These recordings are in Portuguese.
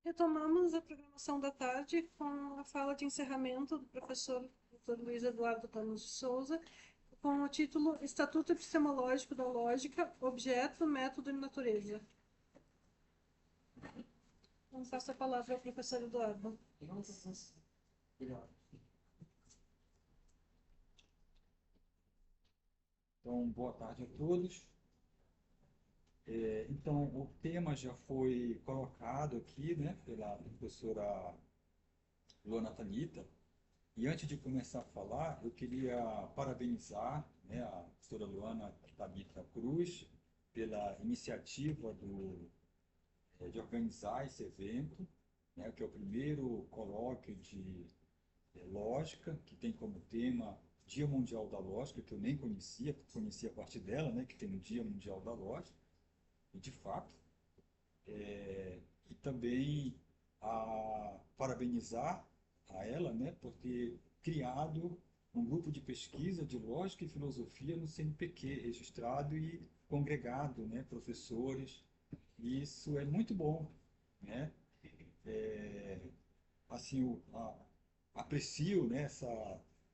Retomamos a programação da tarde com a fala de encerramento do professor Dr. Luiz Eduardo Ramos de Souza, com o título Estatuto Epistemológico da Lógica, Objeto, Método e Natureza. Vamos passar a palavra ao professor Eduardo. Obrigado. Então, boa tarde a todos. Então, o tema já foi colocado aqui, né, pela professora Luana Tanita. E antes de começar a falar, eu queria parabenizar, né, a professora Luana Tanita Cruz pela iniciativa de organizar esse evento, né, que é o primeiro colóquio de lógica, que tem como tema Dia Mundial da Lógica, que eu nem conhecia a partir dela, né, que tem o Dia Mundial da Lógica, e de fato, e também parabenizar a ela, né, por ter criado um grupo de pesquisa de lógica e filosofia no CNPq, registrado e congregado, né, professores. E isso é muito bom, né? Assim, aprecio, né,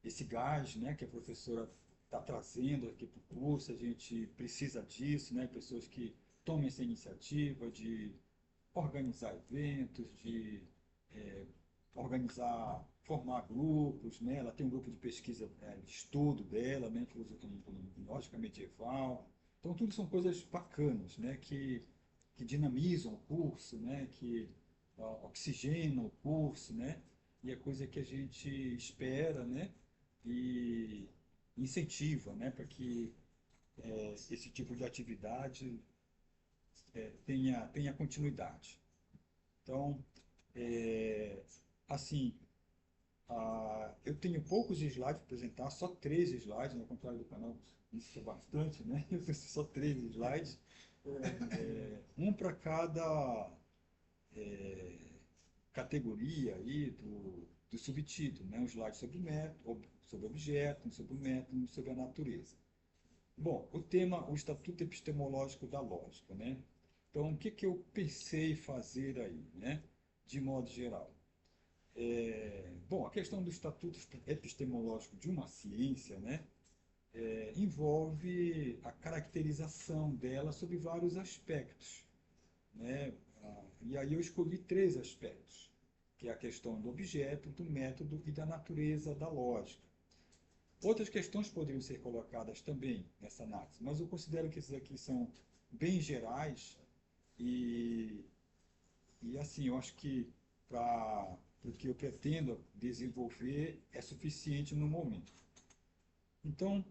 esse gás, né, que a professora está trazendo aqui para o curso. A gente precisa disso, né, pessoas que tomem essa iniciativa de organizar eventos, de é, organizar, formar grupos, né? Ela tem um grupo de pesquisa, de estudo dela, né, em lógica medieval. Então, tudo são coisas bacanas, né, que dinamizam o curso, né, que oxigenam o curso, né, e é coisa que a gente espera, né, e incentiva, né, para que esse tipo de atividade tenha continuidade. Então, é, assim, eu tenho poucos slides para apresentar, só 13 slides, ao contrário do canal, isso é bastante, né? Eu tenho só 13 slides, um para cada categoria aí do subtítulo, né? Um slide sobre método, sobre objeto, um sobre o método, um sobre a natureza. Bom, o tema, o Estatuto Epistemológico da Lógica, né? Então, o que que eu pensei fazer aí, né? De modo geral. Bom, a questão do estatuto epistemológico de uma ciência, né, envolve a caracterização dela sob vários aspectos, né? E aí eu escolhi três aspectos, que é a questão do objeto, do método e da natureza da lógica. Outras questões poderiam ser colocadas também nessa análise, mas eu considero que esses aqui são bem gerais e, e assim, eu acho que para o que eu pretendo desenvolver é suficiente no momento. Então,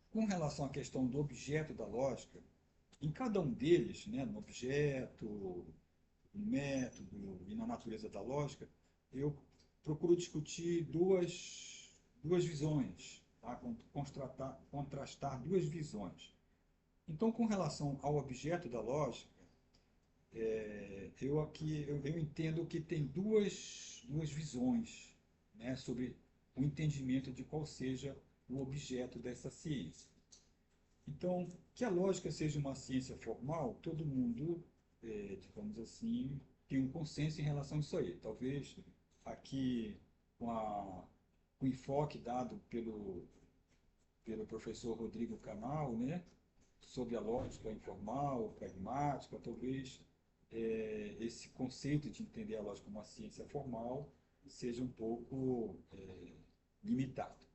com relação à questão do objeto da lógica, em cada um deles, né, no objeto, no método e na natureza da lógica, eu procuro discutir duas visões, tá? Contrastar duas visões. Então, com relação ao objeto da lógica, eu entendo que tem duas visões, né, sobre o entendimento de qual seja o objeto dessa ciência. Então, que a lógica seja uma ciência formal, todo mundo, digamos assim, tem um consenso em relação a isso aí. Talvez aqui, com, com o enfoque dado pelo professor Rodrigo Canal, né, sobre a lógica informal, pragmática, talvez esse conceito de entender a lógica como uma ciência formal seja um pouco limitado.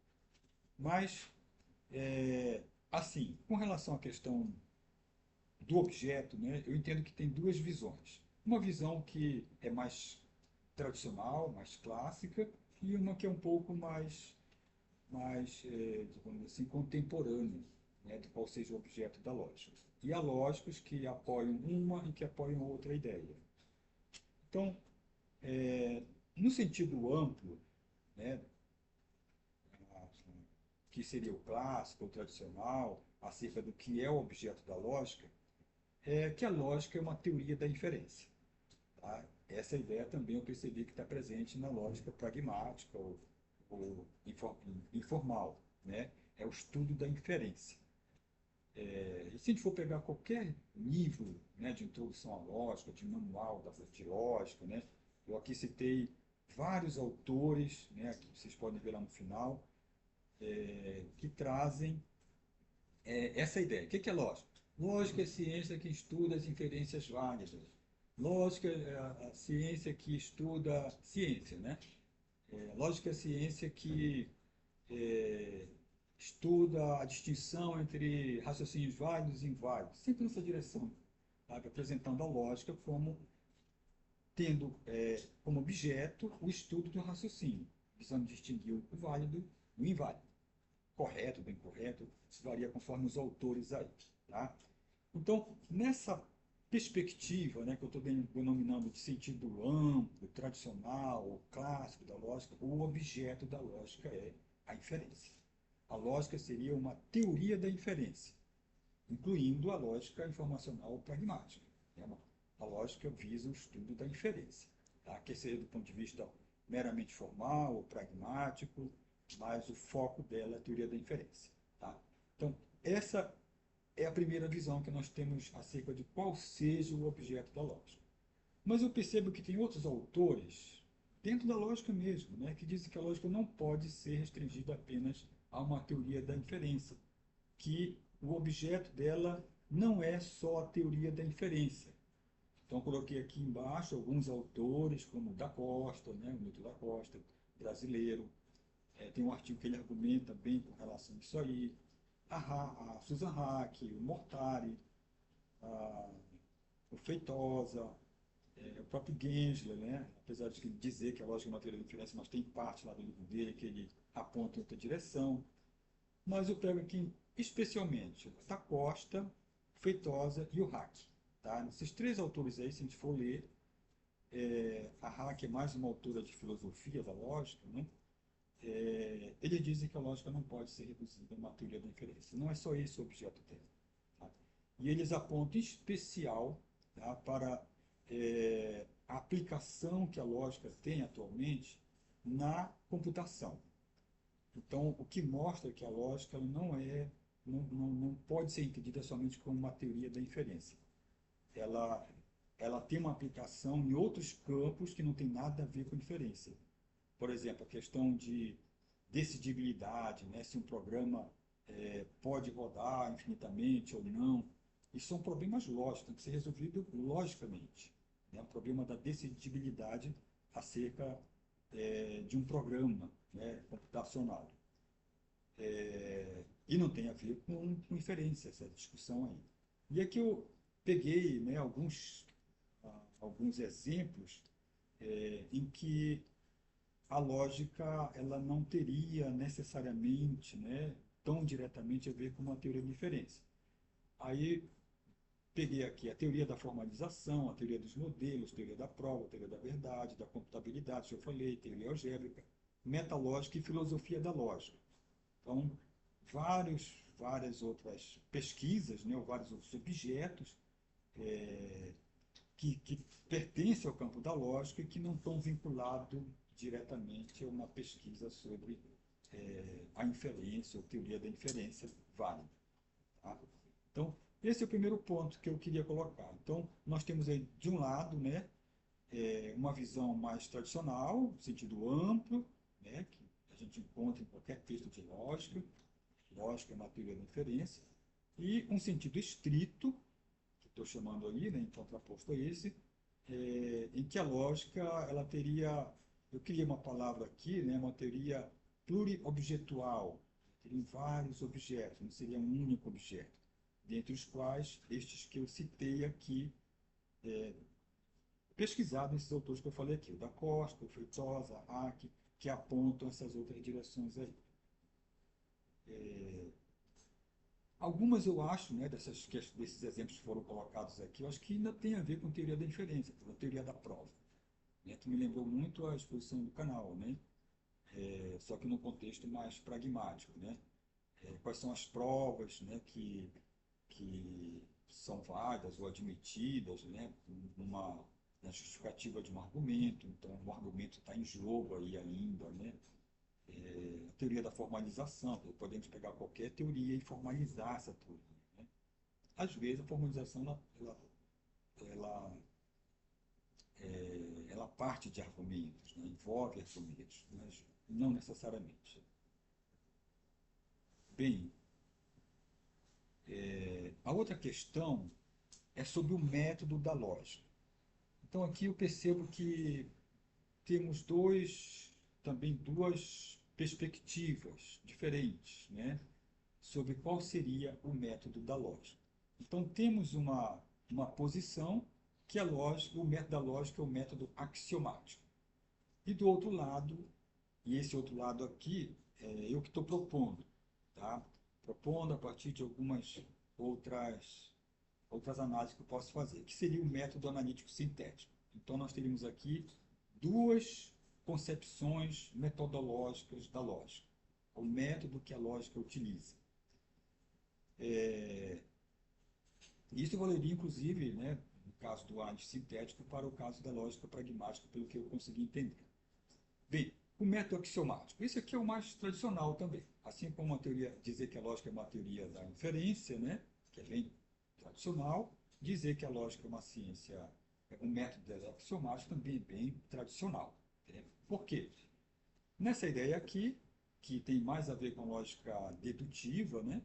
Mas, assim, com relação à questão do objeto, né, eu entendo que tem duas visões. Uma visão que é mais tradicional, mais clássica, e uma que é um pouco mais, digamos assim, contemporânea, né, de qual seja o objeto da lógica. E há lógicos que apoiam uma e que apoiam outra ideia. Então, no sentido amplo, né, que seria o clássico, o tradicional, acerca do que é o objeto da lógica, é que a lógica é uma teoria da inferência. Tá? Essa ideia também eu percebi que está presente na lógica pragmática ou informal, né? É o estudo da inferência. E se a gente for pegar qualquer livro, né, de introdução à lógica, de manual de lógica, né, eu aqui citei vários autores, né, que vocês podem ver lá no final, que trazem essa ideia. O que é lógica? Lógica é ciência que estuda as inferências válidas. Lógica é a ciência que estuda ciência, né? Lógica é a ciência que é, estuda a distinção entre raciocínios válidos e inválidos, sempre nessa direção, sabe? Apresentando a lógica como tendo como objeto o estudo do raciocínio, visando distinguir o válido do inválido, correto do incorreto, isso varia conforme os autores aí, tá? Então, nessa perspectiva, né, que eu estou denominando de sentido amplo, tradicional, clássico da lógica, o objeto da lógica é a inferência. A lógica seria uma teoria da inferência, incluindo a lógica informacional pragmática. A lógica visa o estudo da inferência, tá? Quer seja do ponto de vista meramente formal ou pragmático, mas o foco dela é a teoria da inferência. Tá? Então, essa é a primeira visão que nós temos acerca de qual seja o objeto da lógica. Mas eu percebo que tem outros autores, dentro da lógica mesmo, né, que dizem que a lógica não pode ser restringida apenas a uma teoria da inferência, que o objeto dela não é só a teoria da inferência. Então, coloquei aqui embaixo alguns autores, como Da Costa, né, o Milton da Costa, brasileiro. Tem um artigo que ele argumenta bem com relação a isso aí. A Susan Hack, o Mortari, a, o Feitosa, o próprio Gensler, né? Apesar de dizer que a lógica é uma teoria da inferência, mas tem parte lá do livro dele que ele aponta em outra direção. Mas eu pego aqui especialmente Da Costa, Feitosa e o Hack. Tá? Esses três autores aí, se a gente for ler, a Hack é mais uma autora de filosofia da lógica, né? Eles dizem que a lógica não pode ser reduzida a uma teoria da inferência. Não é só esse o objeto dela. Tá? E eles apontam em especial, tá, para a aplicação que a lógica tem atualmente na computação. Então, o que mostra que a lógica não pode ser entendida somente como uma teoria da inferência. Ela, ela tem uma aplicação em outros campos que não tem nada a ver com inferência. Por exemplo, a questão de decidibilidade, né? Se um programa pode rodar infinitamente ou não. Isso são problemas lógicos, tem que ser resolvido logicamente. Né? O problema da decidibilidade acerca de um programa, né, computacional. E não tem a ver com inferência, essa discussão aí. E aqui eu peguei, né, alguns exemplos em que a lógica ela não teria necessariamente, né, tão diretamente a ver com uma teoria de inferência. Aí peguei aqui a teoria da formalização, a teoria dos modelos, a teoria da prova, a teoria da verdade, da computabilidade, que eu falei, teoria algébrica, metalógica e filosofia da lógica. Então, várias outras pesquisas, né, ou vários outros objetos que pertencem ao campo da lógica e que não estão vinculados diretamente a uma pesquisa sobre a inferência ou teoria da inferência válida. Tá? Então, esse é o primeiro ponto que eu queria colocar. Então, nós temos aí, de um lado, né, uma visão mais tradicional, no sentido amplo, né, que a gente encontra em qualquer texto de lógica, lógica é uma teoria da inferência, e um sentido estrito, que estou chamando ali, né, em contraposto a esse, em que a lógica ela teria, eu criei uma palavra aqui, né, uma teoria pluriobjetual, teria vários objetos, não seria um único objeto, dentre os quais estes que eu citei aqui, pesquisado nesses autores que eu falei aqui, o Da Costa, o Feitosa, a Hack, que apontam essas outras direções aí. Algumas eu acho, né, desses exemplos que foram colocados aqui, eu acho que ainda tem a ver com teoria da inferência, com a teoria da prova. Né, que me lembrou muito a exposição do canal, né? Só que num contexto mais pragmático, né? Quais são as provas, né, que são válidas ou admitidas, né, na justificativa de um argumento, então o argumento está em jogo aí ainda, né? A teoria da formalização, podemos pegar qualquer teoria e formalizar essa teoria. Né? às vezes a formalização ela, ela parte de argumentos, né? Envolve argumentos, mas não necessariamente. Bem, a outra questão é sobre o método da lógica. Então aqui eu percebo que temos também duas perspectivas diferentes, né, sobre qual seria o método da lógica. Então temos uma posição que o método da lógica é o método axiomático. E do outro lado, e esse outro lado aqui, é eu que estou propondo, tá? Propondo a partir de algumas outras análises que eu posso fazer, que seria o método analítico sintético. Então, nós teríamos aqui duas concepções metodológicas da lógica, o método que a lógica utiliza. Isso valeria, inclusive, né, no caso do analítico sintético, para o caso da lógica pragmática, pelo que eu consegui entender. Bem, o método axiomático. Esse aqui é o mais tradicional também. Assim como a teoria, dizer que a lógica é uma teoria da inferência, né, que é bem tradicional, dizer que a lógica é uma ciência, um método axiomático também é bem tradicional. Por quê? Nessa ideia aqui, que tem mais a ver com a lógica dedutiva, né,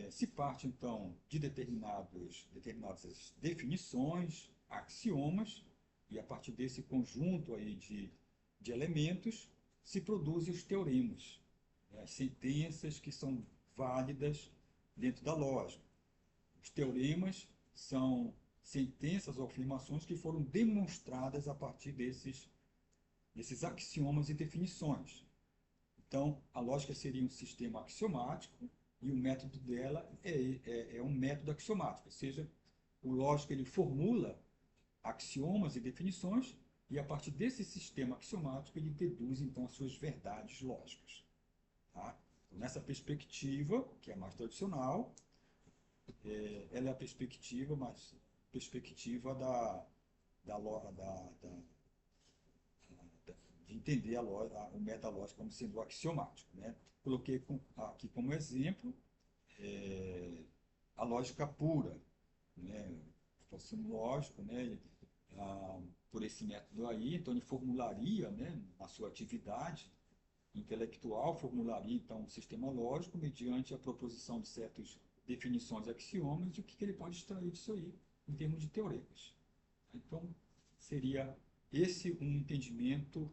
se parte então de determinadas definições, axiomas, e a partir desse conjunto aí de elementos se produzem os teoremas, né, as sentenças que são válidas dentro da lógica. Os teoremas são sentenças ou afirmações que foram demonstradas a partir desses axiomas e definições. Então, a lógica seria um sistema axiomático e o método dela é um método axiomático, ou seja, o lógico ele formula axiomas e definições e a partir desse sistema axiomático ele deduz então as suas verdades lógicas. Tá? Então, nessa perspectiva, que é a mais tradicional, ela é a perspectiva, mas perspectiva de entender o método da lógica como sendo axiomático. Né? Coloquei aqui como exemplo a lógica pura, né? O raciocínio lógico, né? Por esse método aí, então ele formularia, né, a sua atividade intelectual, formularia então um sistema lógico mediante a proposição de certas definições axiomas e o que ele pode extrair disso aí em termos de teoremas. Então, seria esse um entendimento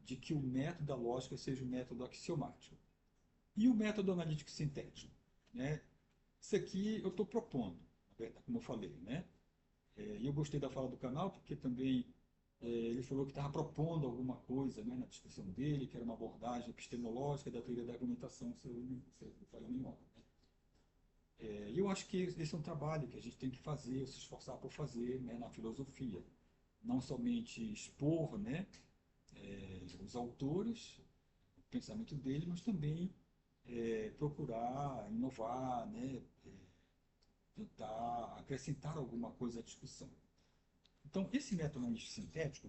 de que o método da lógica seja o método axiomático. E o método analítico sintético? Né? Isso aqui eu estou propondo, na verdade, como eu falei. Né? E eu gostei da fala do canal, porque também ele falou que estava propondo alguma coisa, né, na discussão dele, que era uma abordagem epistemológica da teoria da argumentação, se eu não falei nenhuma. E eu acho que esse é um trabalho que a gente tem que fazer, se esforçar por fazer, né, na filosofia. Não somente expor, né, os autores, o pensamento deles, mas também procurar inovar, né, tentar acrescentar alguma coisa à discussão. Então, esse método analítico sintético,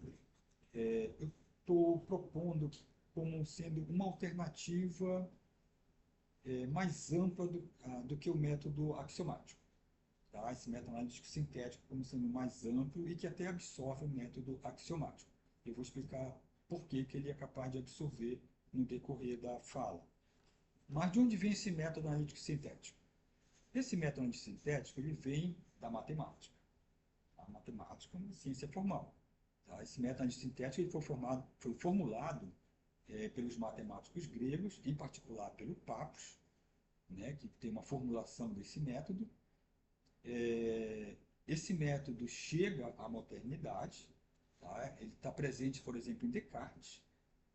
eu estou propondo como sendo uma alternativa mais ampla do que o método axiomático. Tá? Esse método analítico sintético como sendo mais amplo e que até absorve o método axiomático. Eu vou explicar por que ele é capaz de absorver no decorrer da fala. Mas de onde vem esse método analítico sintético? Esse método analítico sintético ele vem da matemática. A matemática é uma ciência formal. Tá? Esse método analítico sintético ele foi formulado pelos matemáticos gregos, em particular pelo Pappus, né, que tem uma formulação desse método. Esse método chega à modernidade, tá? Ele está presente, por exemplo, em Descartes.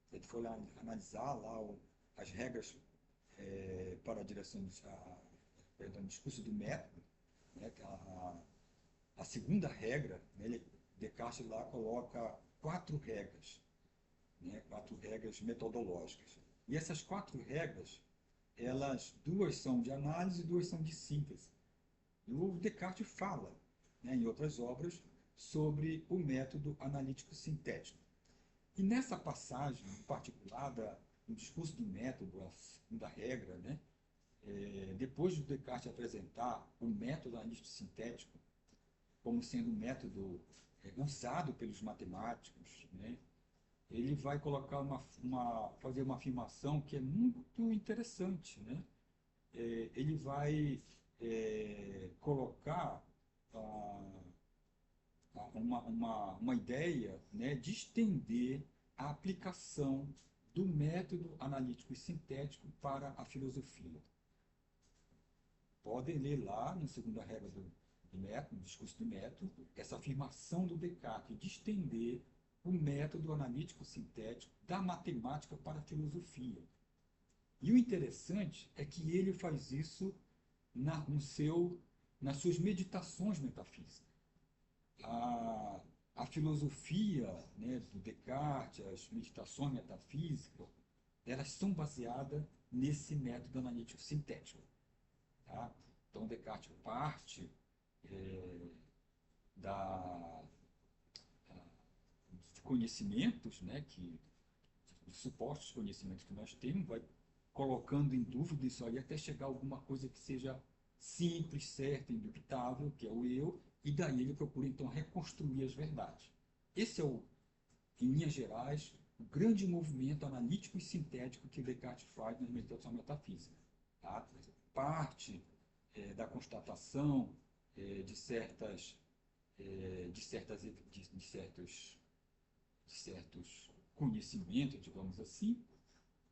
Se a gente for analisar lá as regras para a direção do discurso do método, né, a segunda regra, né, Descartes lá coloca 4 regras, né, 4 regras metodológicas. E essas 4 regras, duas são de análise e duas são de síntese. E o Descartes fala, né, em outras obras, sobre o método analítico sintético. E nessa passagem, em particular, do discurso do método, a segunda regra, né, depois de Descartes apresentar o método analítico sintético como sendo um método usado pelos matemáticos, né, ele vai colocar fazer uma afirmação que é muito interessante, né? Ele vai colocar uma ideia, né, de estender a aplicação do método analítico e sintético para a filosofia. Podem ler lá, na segunda regra do método, no discurso do método, essa afirmação do Descartes de estender o método analítico sintético da matemática para a filosofia. E o interessante é que ele faz isso nas suas meditações metafísicas. A filosofia, né, do Descartes, as meditações metafísicas, elas são baseadas nesse método analítico sintético. Tá? Então, Descartes parte de conhecimentos, né, de supostos conhecimentos que nós temos, vai colocando em dúvida isso aí até chegar a alguma coisa que seja simples, certa, indubitável, que é o eu, e daí ele procura então reconstruir as verdades. Esse é em linhas gerais, o grande movimento analítico e sintético que Descartes faz na meditação metafísica. Tá? Parte da constatação de certos conhecimentos, digamos assim,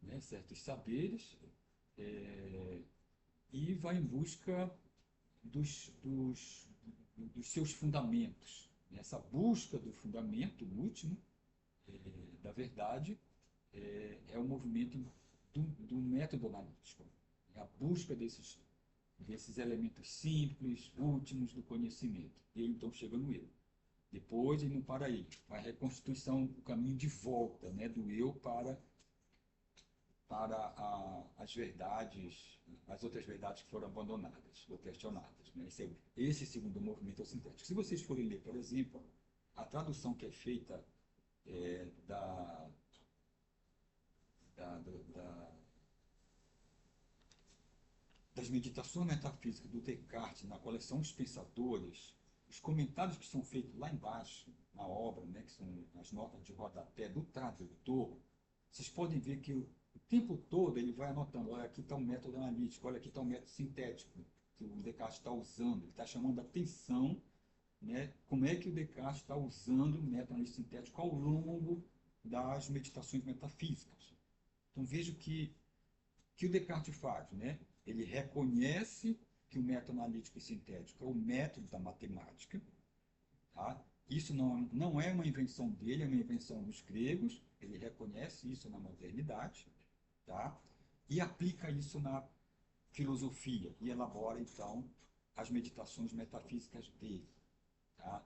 né, certos saberes, e vai em busca dos seus fundamentos. Essa busca do fundamento último da verdade é o movimento do método analítico. É a busca desses elementos simples, últimos do conhecimento. E ele então chega no eu. Depois ele não para aí. A reconstituição, o caminho de volta, né, do eu para as verdades, as outras verdades que foram abandonadas ou questionadas. Né? Esse segundo movimento é o sintético. Se vocês forem ler, por exemplo, a tradução que é feita das meditações metafísicas do Descartes na coleção Os Pensadores, os comentários que são feitos lá embaixo na obra, né, que são as notas de rodapé do tradutor, vocês podem ver que o tempo todo ele vai anotando, olha, aqui está o método analítico, olha, aqui está o método sintético que o Descartes está usando, ele está chamando a atenção, né, como é que o Descartes está usando o método analítico sintético ao longo das meditações metafísicas. Então veja que o Descartes faz, né? Ele reconhece que o método analítico e sintético é o método da matemática, tá? Isso não é uma invenção dele, é uma invenção dos gregos, ele reconhece isso na modernidade, tá? E aplica isso na filosofia, e elabora, então, as meditações metafísicas dele. Tá?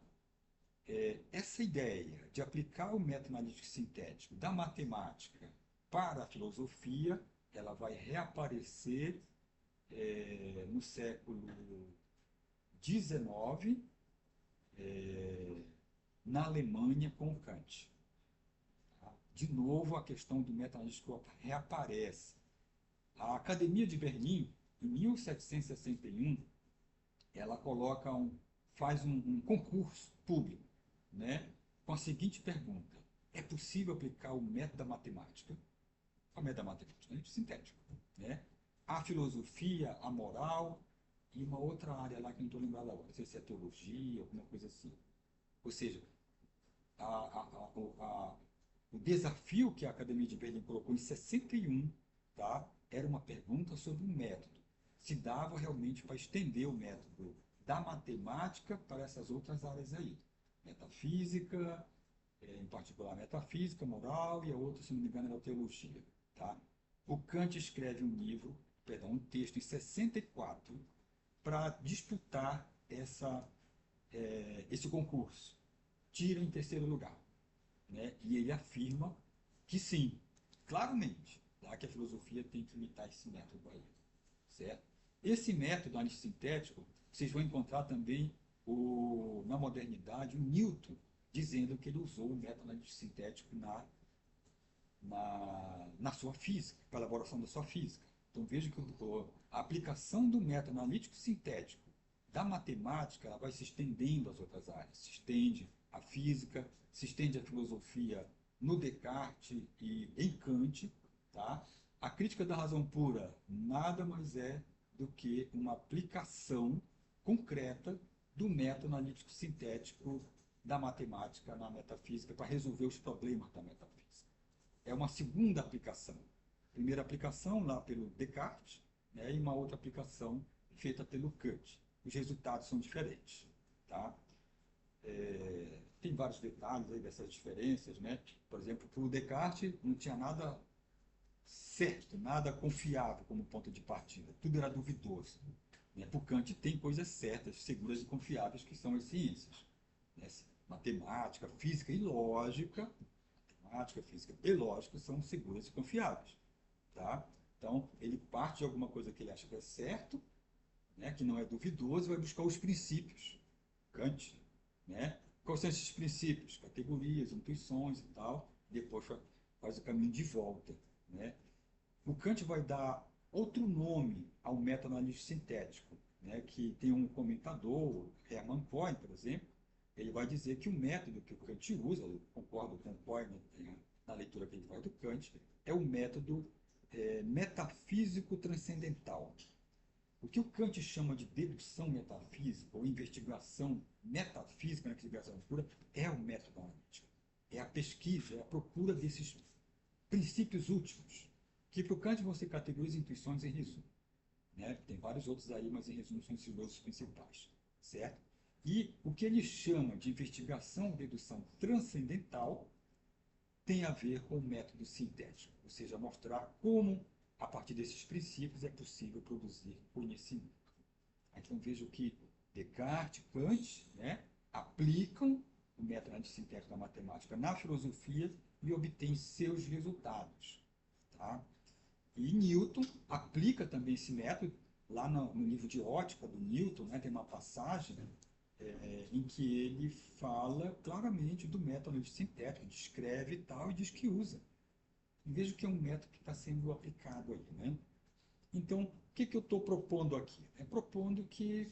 Essa ideia de aplicar o método analítico sintético da matemática para a filosofia, ela vai reaparecer no século XIX, na Alemanha, com Kant. Tá? De novo, a questão do método analítico reaparece. A Academia de Berlim, em 1761, ela faz um concurso público, né, com a seguinte pergunta: é possível aplicar o método da matemática, o método da matemática sintético, né, a filosofia, a moral e uma outra área lá que não estou lembrado agora, não sei se é teologia, alguma coisa assim. Ou seja, o desafio que a Academia de Berlim colocou em 61, tá, era uma pergunta sobre o método. Se dava realmente para estender o método da matemática para essas outras áreas aí. Metafísica, em particular metafísica, moral, e a outra, se não me engano, era a teologia. Tá? O Kant escreve um texto em 64 para disputar esse concurso. Tira em terceiro lugar. Né? E ele afirma que sim, claramente, tá? Que a filosofia tem que imitar esse método aí. Certo? Esse método antissintético, vocês vão encontrar também na modernidade o Newton dizendo que ele usou o método antissintético na sua física, para a elaboração da sua física. Então veja que a aplicação do método analítico sintético da matemática ela vai se estendendo às outras áreas. Se estende à física, se estende à filosofia no Descartes e em Kant. Tá? A crítica da razão pura nada mais é do que uma aplicação concreta do método analítico sintético da matemática na metafísica para resolver os problemas da metafísica. É uma segunda aplicação. Primeira aplicação lá pelo Descartes, né, e uma outra aplicação feita pelo Kant. Os resultados são diferentes. Tá? Tem vários detalhes aí dessas diferenças. Né? Por exemplo, para o Descartes não tinha nada certo, nada confiável como ponto de partida. Tudo era duvidoso. Né? Para o Kant tem coisas certas, seguras e confiáveis que são as ciências. Né? Matemática, física e lógica. Matemática, física e lógica são seguras e confiáveis. Tá? Então, ele parte de alguma coisa que ele acha que é certo, né, que não é duvidoso, e vai buscar os princípios. Kant, né? Quais são esses princípios? Categorias, intuições e tal. Depois faz o caminho de volta. Né? O Kant vai dar outro nome ao método analítico sintético, né, que tem um comentador, Hermann Cohen, por exemplo, ele vai dizer que o método que o Kant usa, eu concordo com o Cohen na leitura que ele faz do Kant, é o método metafísico transcendental. O que o Kant chama de dedução metafísica ou investigação metafísica, na investigação pura, é o método analítico. É a pesquisa, é a procura desses princípios últimos, que para o Kant vão ser categorias, intuições em resumo. Né? Tem vários outros aí, mas em resumo são esses dois principais. Certo? E o que ele chama de investigação ou dedução transcendental tem a ver com o método sintético, ou seja, mostrar como, a partir desses princípios, é possível produzir conhecimento. Então vejo que Descartes, Kant, né, aplicam o método sintético da matemática na filosofia e obtêm seus resultados. Tá? E Newton aplica também esse método, lá no livro de ótica do Newton, né, tem uma passagem em que ele fala claramente do método sintético, descreve e tal, e diz que usa. E vejo que é um método que está sendo aplicado aí. Né? Então, o que eu estou propondo aqui? Propondo que,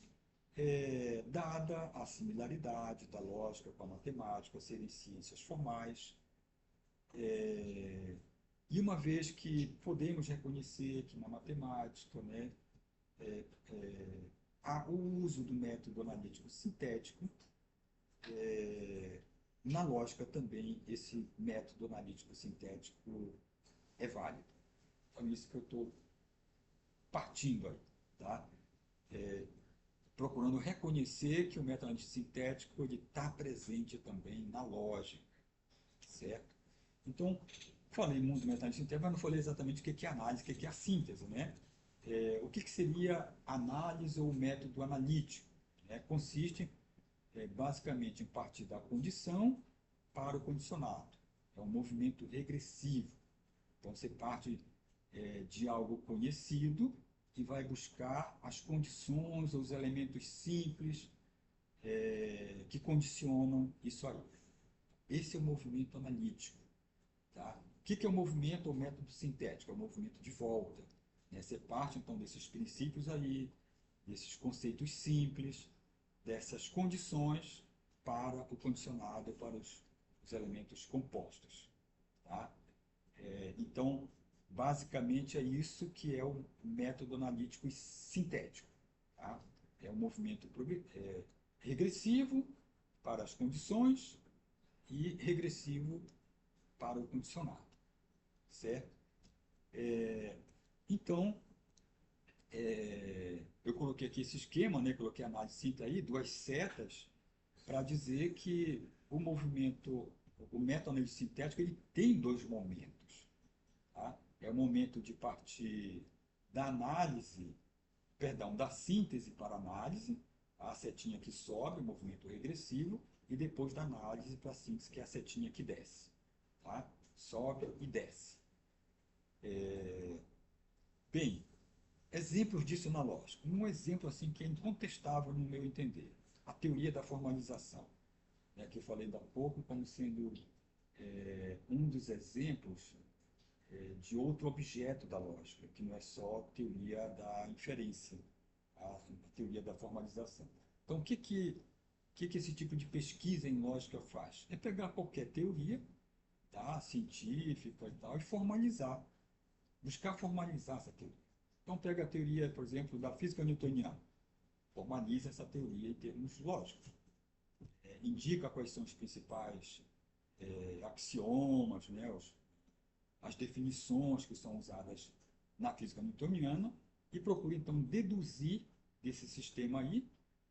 dada a similaridade da lógica com a matemática, serem ciências formais, e uma vez que podemos reconhecer que na matemática, né, há o uso do método analítico sintético, na lógica também esse método analítico sintético é válido. Então, isso que eu estou partindo aí, tá? Procurando reconhecer que o método analítico sintético está presente também na lógica, certo? Então, falei muito do método analítico sintético, mas não falei exatamente o que é análise, o que é a síntese, né? O que seria análise ou método analítico? Né? Consiste basicamente em partir da condição para o condicionado. É um movimento regressivo. Então, você parte de algo conhecido e vai buscar as condições, os elementos simples que condicionam isso aí. Esse é o movimento analítico. Tá? O que é o movimento ou método sintético? É o movimento de volta. Né? Você parte, então, desses princípios aí, desses conceitos simples, dessas condições para o condicionado, para os elementos compostos. Tá? Então, basicamente é isso que é o método analítico sintético. Tá? É um movimento regressivo para as condições e regressivo para o condicionado. Certo? Então, eu coloquei aqui esse esquema, né? Coloquei a análise síntese aí, duas setas, para dizer que o método analítico sintético, ele tem dois momentos. Tá? É o momento de partir da análise, perdão, da síntese para a análise, a setinha que sobe, o movimento regressivo, e depois da análise para a síntese, que é a setinha que desce. Tá? Sobe e desce. Bem, exemplos disso na lógica. Um exemplo assim que é incontestável no meu entender, a teoria da formalização, né, que eu falei há pouco como sendo um dos exemplos de outro objeto da lógica, que não é só teoria da inferência, a teoria da formalização. Então, o que esse tipo de pesquisa em lógica faz? É pegar qualquer teoria, tá, científica e tal, e formalizar, buscar formalizar essa teoria. Então, pega a teoria, por exemplo, da física newtoniana, formaliza essa teoria em termos lógicos, indica quais são os principais axiomas, né, as definições que são usadas na física newtoniana e procura, então, deduzir desse sistema aí,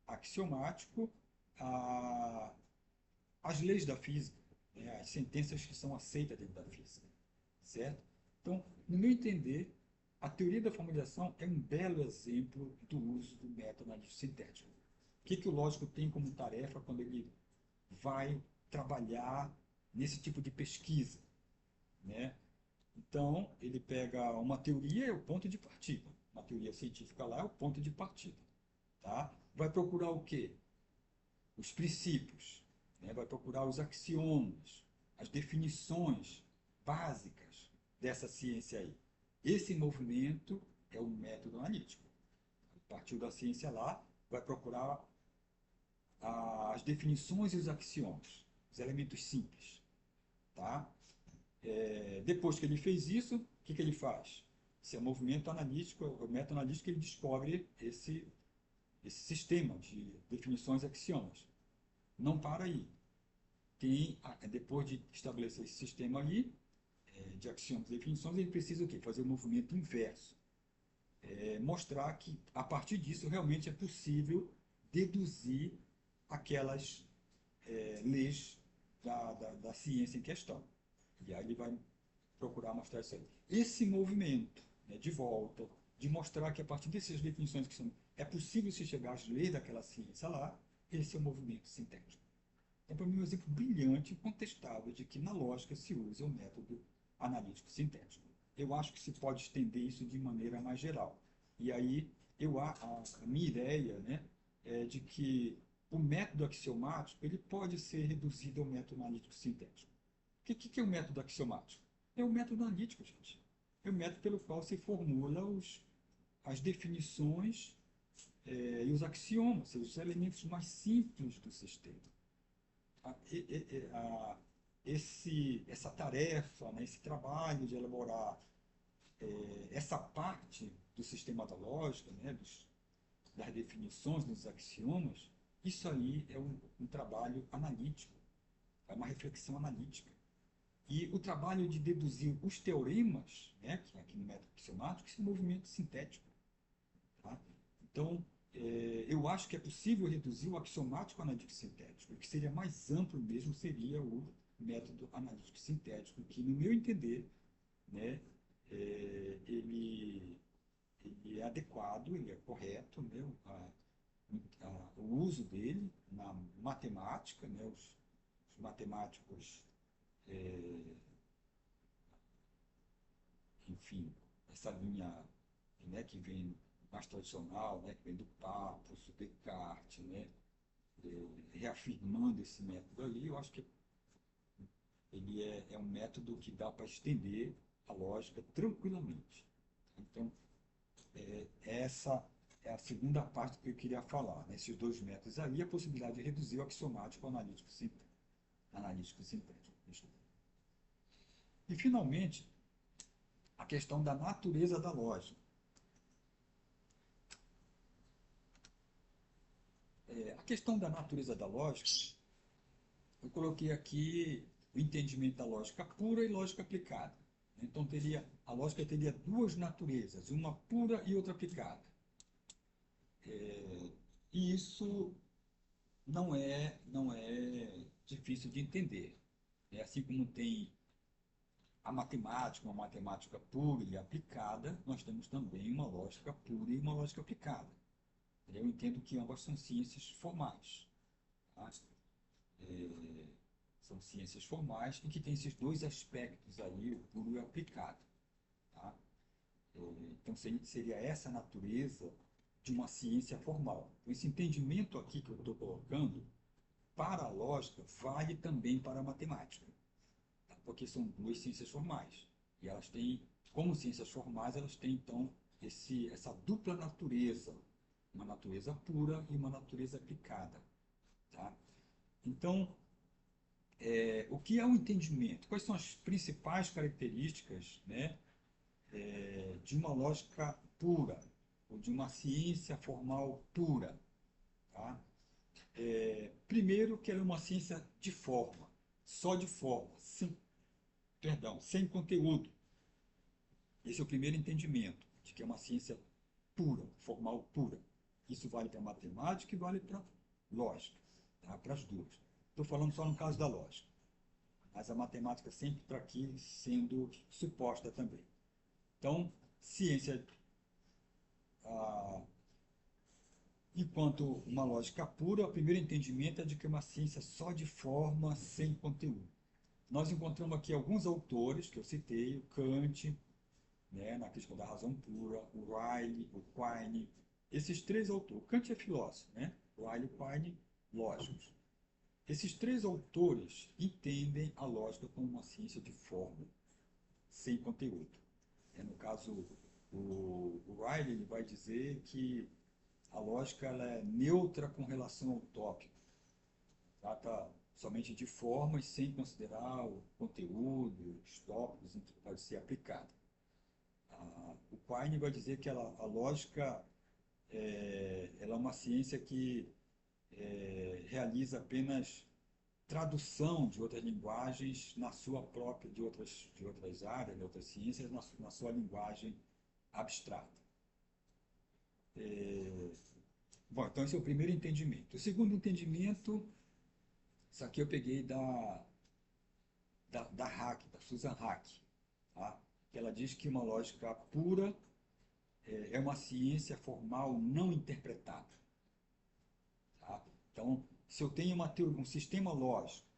axiomático, a, as leis da física, né, as sentenças que são aceitas dentro da física, certo? Então, no meu entender, a teoria da formalização é um belo exemplo do uso do método analítico sintético. O que o lógico tem como tarefa quando ele vai trabalhar nesse tipo de pesquisa, né? Então, ele pega uma teoria, é o ponto de partida. Uma teoria científica lá é o ponto de partida. Tá? Vai procurar o quê? Os princípios. Né? Vai procurar os axiomas, as definições básicas dessa ciência aí. Esse movimento é o método analítico. Partiu da ciência lá, vai procurar as definições e os axiomas, os elementos simples. Tá? Depois que ele fez isso, o que ele faz? Esse é o movimento analítico, o método analítico, ele descobre esse sistema de definições e axiomas. Não para aí. Depois de estabelecer esse sistema aí, de axiomas e definições, ele precisa o quê? Fazer o movimento inverso. Mostrar que, a partir disso, realmente é possível deduzir aquelas leis da ciência em questão. E aí ele vai procurar mostrar isso aí. Esse movimento, né, de volta, de mostrar que a partir dessas definições que é possível se chegar às leis daquela ciência lá, esse é o movimento sintético. Então, para mim, um exemplo brilhante, incontestável, de que na lógica se usa o método analítico sintético. Eu acho que se pode estender isso de maneira mais geral. E aí, a minha ideia, né, é de que o método axiomático ele pode ser reduzido ao método analítico sintético. O que é o método axiomático? É o método analítico, gente. É o método pelo qual se formula as definições e os axiomas, os elementos mais simples do sistema. Essa tarefa, né, esse trabalho de elaborar essa parte do sistema da lógica, né, das definições, dos axiomas, isso aí é um trabalho analítico, é uma reflexão analítica. E o trabalho de deduzir os teoremas, né, que aqui no método axiomático, esse é um movimento sintético. Tá? Então, eu acho que é possível reduzir o axiomático analítico sintético. O que seria mais amplo mesmo seria o método analítico sintético, que, no meu entender, né, ele é adequado, ele é correto, né, o uso dele na matemática, né, os matemáticos, enfim, essa linha, né, que vem mais tradicional, né, que vem do Pappus, do Descartes, né, reafirmando esse método ali, eu acho que ele é um método que dá para estender a lógica tranquilamente. Então, essa é a segunda parte que eu queria falar. Nesses dois métodos aí, a possibilidade de reduzir o axiomático analítico sintético. E, finalmente, a questão da natureza da lógica. A questão da natureza da lógica, eu coloquei aqui o entendimento da lógica pura e lógica aplicada. Então, a lógica teria duas naturezas, uma pura e outra aplicada. E isso não é difícil de entender. Assim como tem a matemática, uma matemática pura e aplicada, nós temos também uma lógica pura e uma lógica aplicada. Eu entendo que ambas são ciências formais. Tá? São ciências formais e que têm esses dois aspectos aí, o puro e o aplicado. Tá? Então, seria essa a natureza de uma ciência formal. Esse entendimento aqui que eu estou colocando, para a lógica, vale também para a matemática, tá? Porque são duas ciências formais. E elas têm, como ciências formais, elas têm, então, essa dupla natureza, uma natureza pura e uma natureza aplicada. Tá? Então, o que é o entendimento? Quais são as principais características, né, de uma lógica pura, ou de uma ciência formal pura? Tá? Primeiro, que ela é uma ciência de forma, só de forma, sem conteúdo. Esse é o primeiro entendimento, de que é uma ciência pura, formal pura. Isso vale para a matemática e vale para a lógica, tá? Para as duas. Estou falando só no caso da lógica, mas a matemática sempre está aqui sendo suposta também. Então, ciência, ah, enquanto uma lógica pura, o primeiro entendimento é de que é uma ciência só de forma, sem conteúdo. Nós encontramos aqui alguns autores que eu citei, o Kant, né, na questão da razão pura, o Riley, o Quine, esses três autores. Kant é filósofo, né? Riley e Quine, lógicos. Esses três autores entendem a lógica como uma ciência de forma, sem conteúdo. No caso, o Riley ele vai dizer que a lógica ela é neutra com relação ao tópico. Trata somente de formas sem considerar o conteúdo, os tópicos em que pode ser aplicado. O Quine vai dizer que a lógica ela é uma ciência que realiza apenas tradução de outras linguagens na sua própria, de outras áreas, de outras ciências, na sua linguagem abstrata. Bom, então esse é o primeiro entendimento. O segundo entendimento, isso aqui eu peguei da Hack, da Susan Hack, tá? Ela diz que uma lógica pura é uma ciência formal não interpretada. Tá? Então, se eu tenho um sistema lógico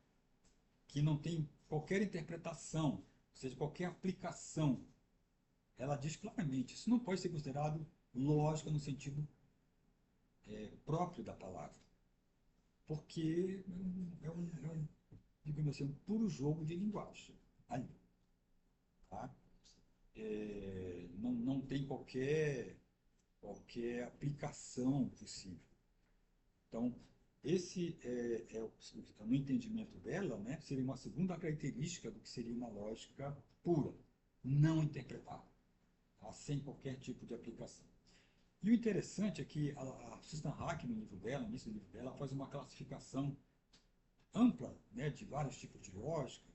que não tem qualquer interpretação, ou seja, qualquer aplicação, ela diz claramente, isso não pode ser considerado lógica no sentido próprio da palavra, porque digamos assim, um puro jogo de linguagem ali. Tá? Não tem qualquer aplicação possível. Então, esse no entendimento dela, né, seria uma segunda característica do que seria uma lógica pura, não interpretada, tá? Sem qualquer tipo de aplicação. E o interessante é que a Susan Hack, no livro dela, no início do livro dela, faz uma classificação ampla, né, de vários tipos de lógica.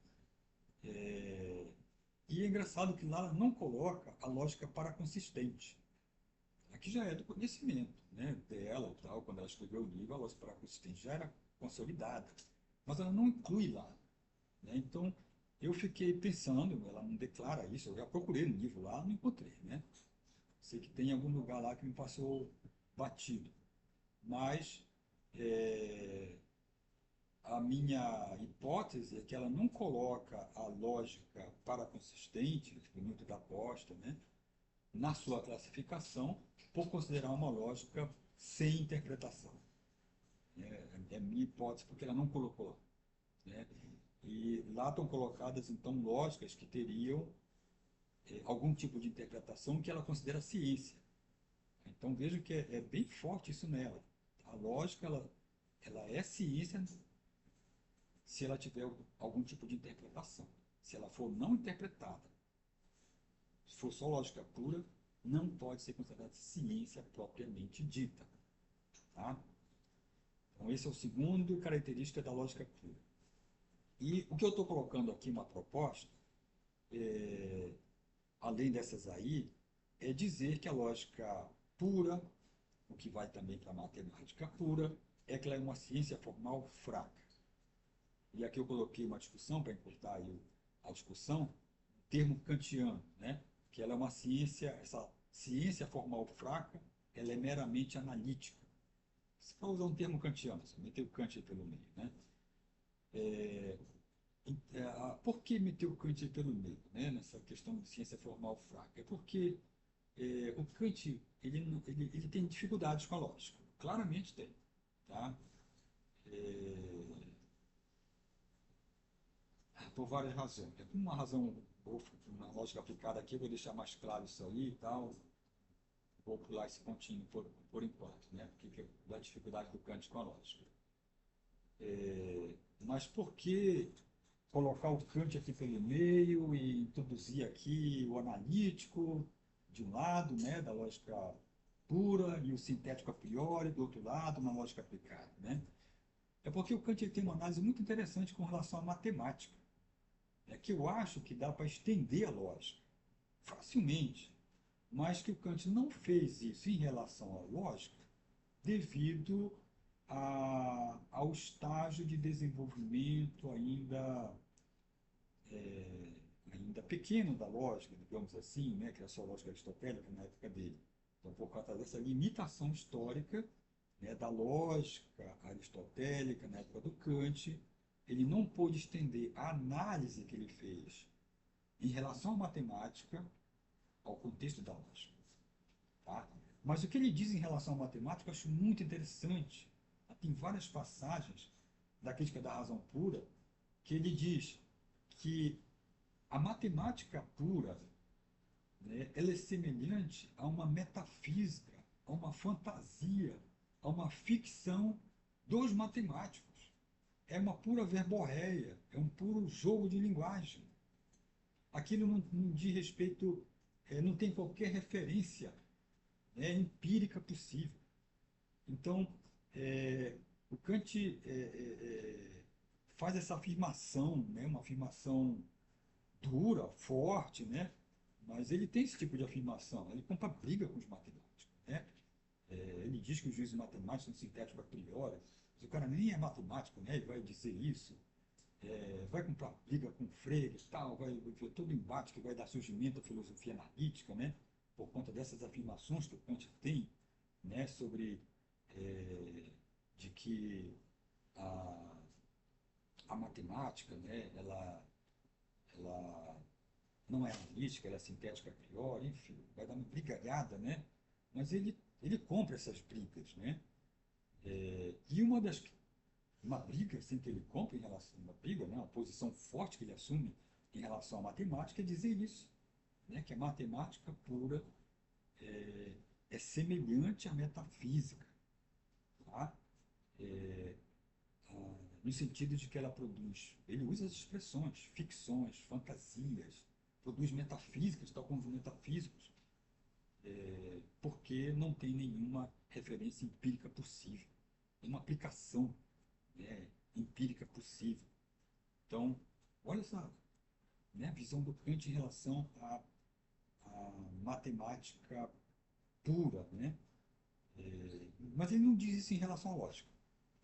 E é engraçado que lá ela não coloca a lógica paraconsistente. Aqui já é do conhecimento, né, dela e tal, quando ela escreveu o livro, a lógica paraconsistente já era consolidada, mas ela não inclui lá. Né? Então, eu fiquei pensando, ela não declara isso, eu já procurei no livro lá, não encontrei. Né? Sei que tem algum lugar lá que me passou batido, mas a minha hipótese é que ela não coloca a lógica paraconsistente, o Newton da aposta, né, na sua classificação, por considerar uma lógica sem interpretação. É a minha hipótese, porque ela não colocou lá. Né? E lá estão colocadas, então, lógicas que teriam algum tipo de interpretação que ela considera ciência. Então, vejo que é bem forte isso nela. A lógica, ela é ciência se ela tiver algum tipo de interpretação. Se ela for não interpretada, se for só lógica pura, não pode ser considerada ciência propriamente dita. Tá? Então, esse é o segundo característica da lógica pura. E o que eu estou colocando aqui, uma proposta, além dessas aí, é dizer que a lógica pura, o que vai também para a matemática pura, é que ela é uma ciência formal fraca. E aqui eu coloquei uma discussão, para encurtar aí a discussão, o termo kantiano, né? Que ela é uma ciência, essa ciência formal fraca, ela é meramente analítica. Se for usar um termo kantiano, você meteu o Kant pelo meio, né? Por que meteu o Kant pelo meio, né? Nessa questão de ciência formal fraca? É porque o Kant ele tem dificuldades com a lógica, claramente tem. Tá? por várias razões. Uma razão, uma lógica aplicada aqui, eu vou deixar mais claro isso aí e tal. Vou pular esse pontinho por enquanto, né? Porque da dificuldade do Kant com a lógica. Mas por que colocar o Kant aqui pelo meio e introduzir aqui o analítico de um lado, né, da lógica pura, e o sintético a priori do outro lado, na lógica aplicada, né? É porque o Kant tem uma análise muito interessante com relação à matemática, que eu acho que dá para estender a lógica facilmente, mas que o Kant não fez isso em relação à lógica devido ao estágio de desenvolvimento ainda pequeno da lógica, digamos assim, né, que é a sua lógica aristotélica na época dele. Então, por causa dessa limitação histórica, né, da lógica aristotélica na época do Kant, ele não pôde estender a análise que ele fez em relação à matemática ao contexto da lógica. Tá? Mas o que ele diz em relação à matemática eu acho muito interessante. Tem várias passagens da Crítica da Razão Pura que ele diz que a matemática pura, né, ela é semelhante a uma metafísica, a uma fantasia, a uma ficção dos matemáticos. É uma pura verborréia, é um puro jogo de linguagem. Aquilo não diz respeito, não tem qualquer referência, né, empírica possível. Então, o Kant faz essa afirmação, né, uma afirmação dura, forte, né? Mas ele tem esse tipo de afirmação, ele compra briga com os matemáticos, né? Ele diz que os juízes matemáticos são sintéticos a priori, mas o cara nem é matemático, né? Ele vai dizer isso, vai comprar briga com Frege e tal, vai ver todo o embate que vai dar surgimento à filosofia analítica, né? Por conta dessas afirmações que o Kant tem, né? Sobre de que a, a matemática, né? Ela não é analítica, ela é sintética a priori, enfim, vai dar uma brigalhada, né? Mas ele compra essas brigas, né? E uma briga assim, que ele compra em relação a uma briga, né? Uma posição forte que ele assume em relação à matemática é dizer isso, né? Que a matemática pura é semelhante à metafísica, tá? É, no sentido de que ela produz, ele usa as expressões, ficções, fantasias, produz metafísicas, tal como os metafísicos, porque não tem nenhuma referência empírica possível, nenhuma aplicação, né, empírica possível. Então, olha essa, né, visão do Kant em relação à matemática pura, né? Mas ele não diz isso em relação à lógica,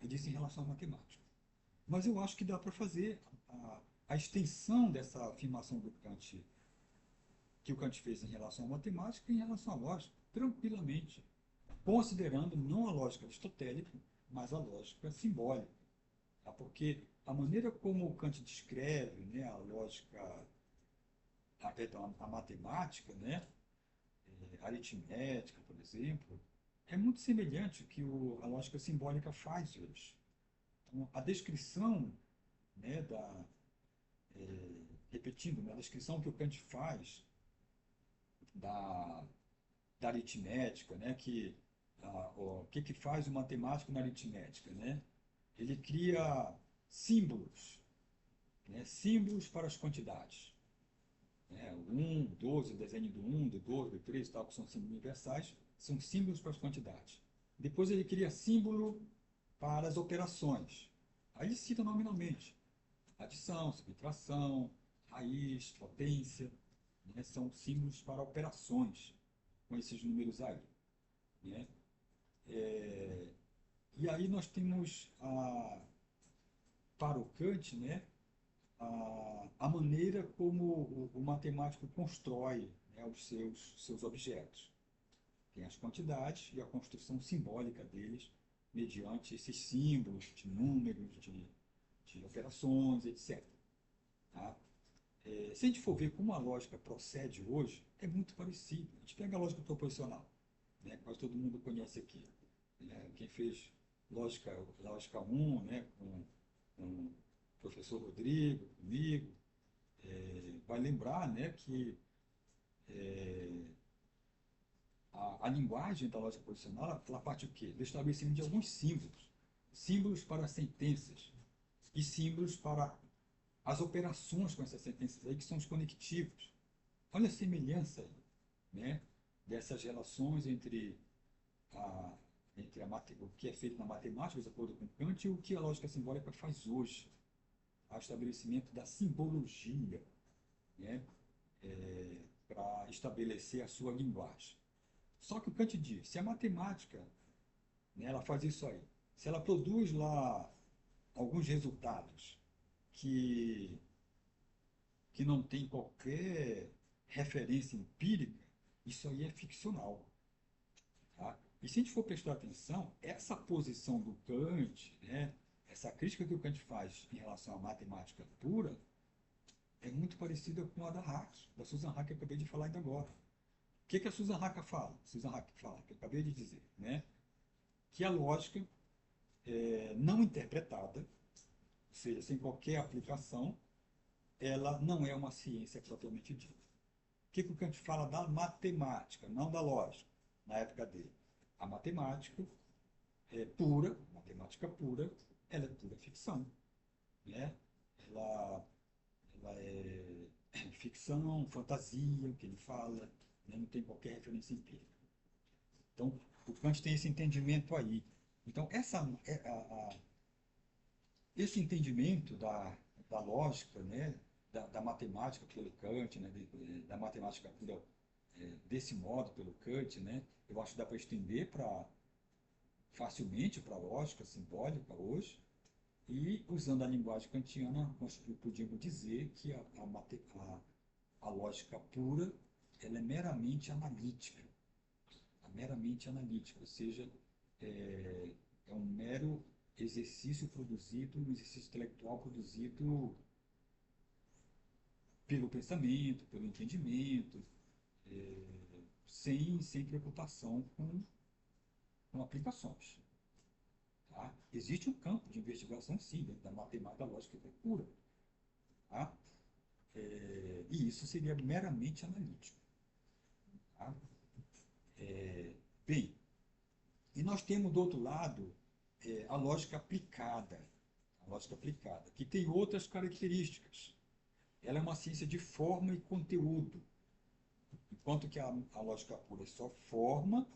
ele diz isso em relação à matemática. Mas eu acho que dá para fazer a extensão dessa afirmação do Kant, que o Kant fez em relação à matemática e em relação à lógica, tranquilamente, considerando não a lógica aristotélica, mas a lógica simbólica. Tá? Porque a maneira como o Kant descreve, né, a lógica, a matemática, né, aritmética, por exemplo, é muito semelhante ao que a lógica simbólica faz hoje. Então, a descrição, né, repetindo, né, a descrição que o Kant faz da, da aritmética, né, o que faz o matemático na aritmética, né? Ele cria símbolos, né, símbolos para as quantidades. Né? O 1, o 12, o desenho do 1, do 2, do 3, tal, que são símbolos universais, são símbolos para as quantidades. Depois ele cria símbolo para as operações. Aí ele cita nominalmente adição, subtração, raiz, potência, né? São símbolos para operações com esses números aí, né? E aí nós temos para o Kant, né, a maneira como o matemático constrói, né, os seus objetos. Tem as quantidades e a construção simbólica deles mediante esses símbolos de números, de operações, etc. Tá? Se a gente for ver como a lógica procede hoje, é muito parecido. A gente pega a lógica proposicional, né, que quase todo mundo conhece aqui. Né? Quem fez lógica 1, né, com professor Rodrigo, comigo, vai lembrar, né, que a linguagem da lógica posicional, ela parte do quê? Do estabelecimento de alguns símbolos. Símbolos para sentenças e símbolos para as operações com essas sentenças aí, que são os conectivos. Olha a semelhança aí, né, dessas relações entre o que é feito na matemática, de acordo com Kant, e o que a lógica simbólica faz hoje. O estabelecimento da simbologia, né, para estabelecer a sua linguagem. Só que o Kant diz, se a matemática, né, ela faz isso aí, se ela produz lá alguns resultados que não tem qualquer referência empírica, isso aí é ficcional. Tá? E se a gente for prestar atenção, essa posição do Kant, né, essa crítica que o Kant faz em relação à matemática pura, é muito parecida com a da Susan Hack, que eu acabei de falar ainda agora. O que a Susan Hack fala? Susan Hack fala, que eu acabei de dizer, né, que a lógica não interpretada, ou seja, sem qualquer aplicação, ela não é uma ciência propriamente dita. O que o Kant fala da matemática, não da lógica, na época dele? A matemática matemática pura, ela é pura ficção, né? Ela é ficção, fantasia, o que ele fala, né? Não tem qualquer referência empírica. Então, o Kant tem esse entendimento aí. Então, esse entendimento da lógica, né? Da matemática pelo Kant, né? Da matemática pura desse modo pelo Kant, né? Eu acho que dá para estender facilmente para a lógica simbólica hoje, e usando a linguagem kantiana, nós podíamos dizer que a lógica pura, ela é meramente analítica, ou seja, é um mero exercício produzido, um exercício intelectual produzido pelo pensamento, pelo entendimento, sem preocupação com aplicações. Tá? Existe um campo de investigação, sim, dentro da matemática lógica pura. Tá? E isso seria meramente analítico. Tá? Bem, e nós temos do outro lado a lógica aplicada, que tem outras características. Ela é uma ciência de forma e conteúdo. Enquanto que a lógica pura é só forma,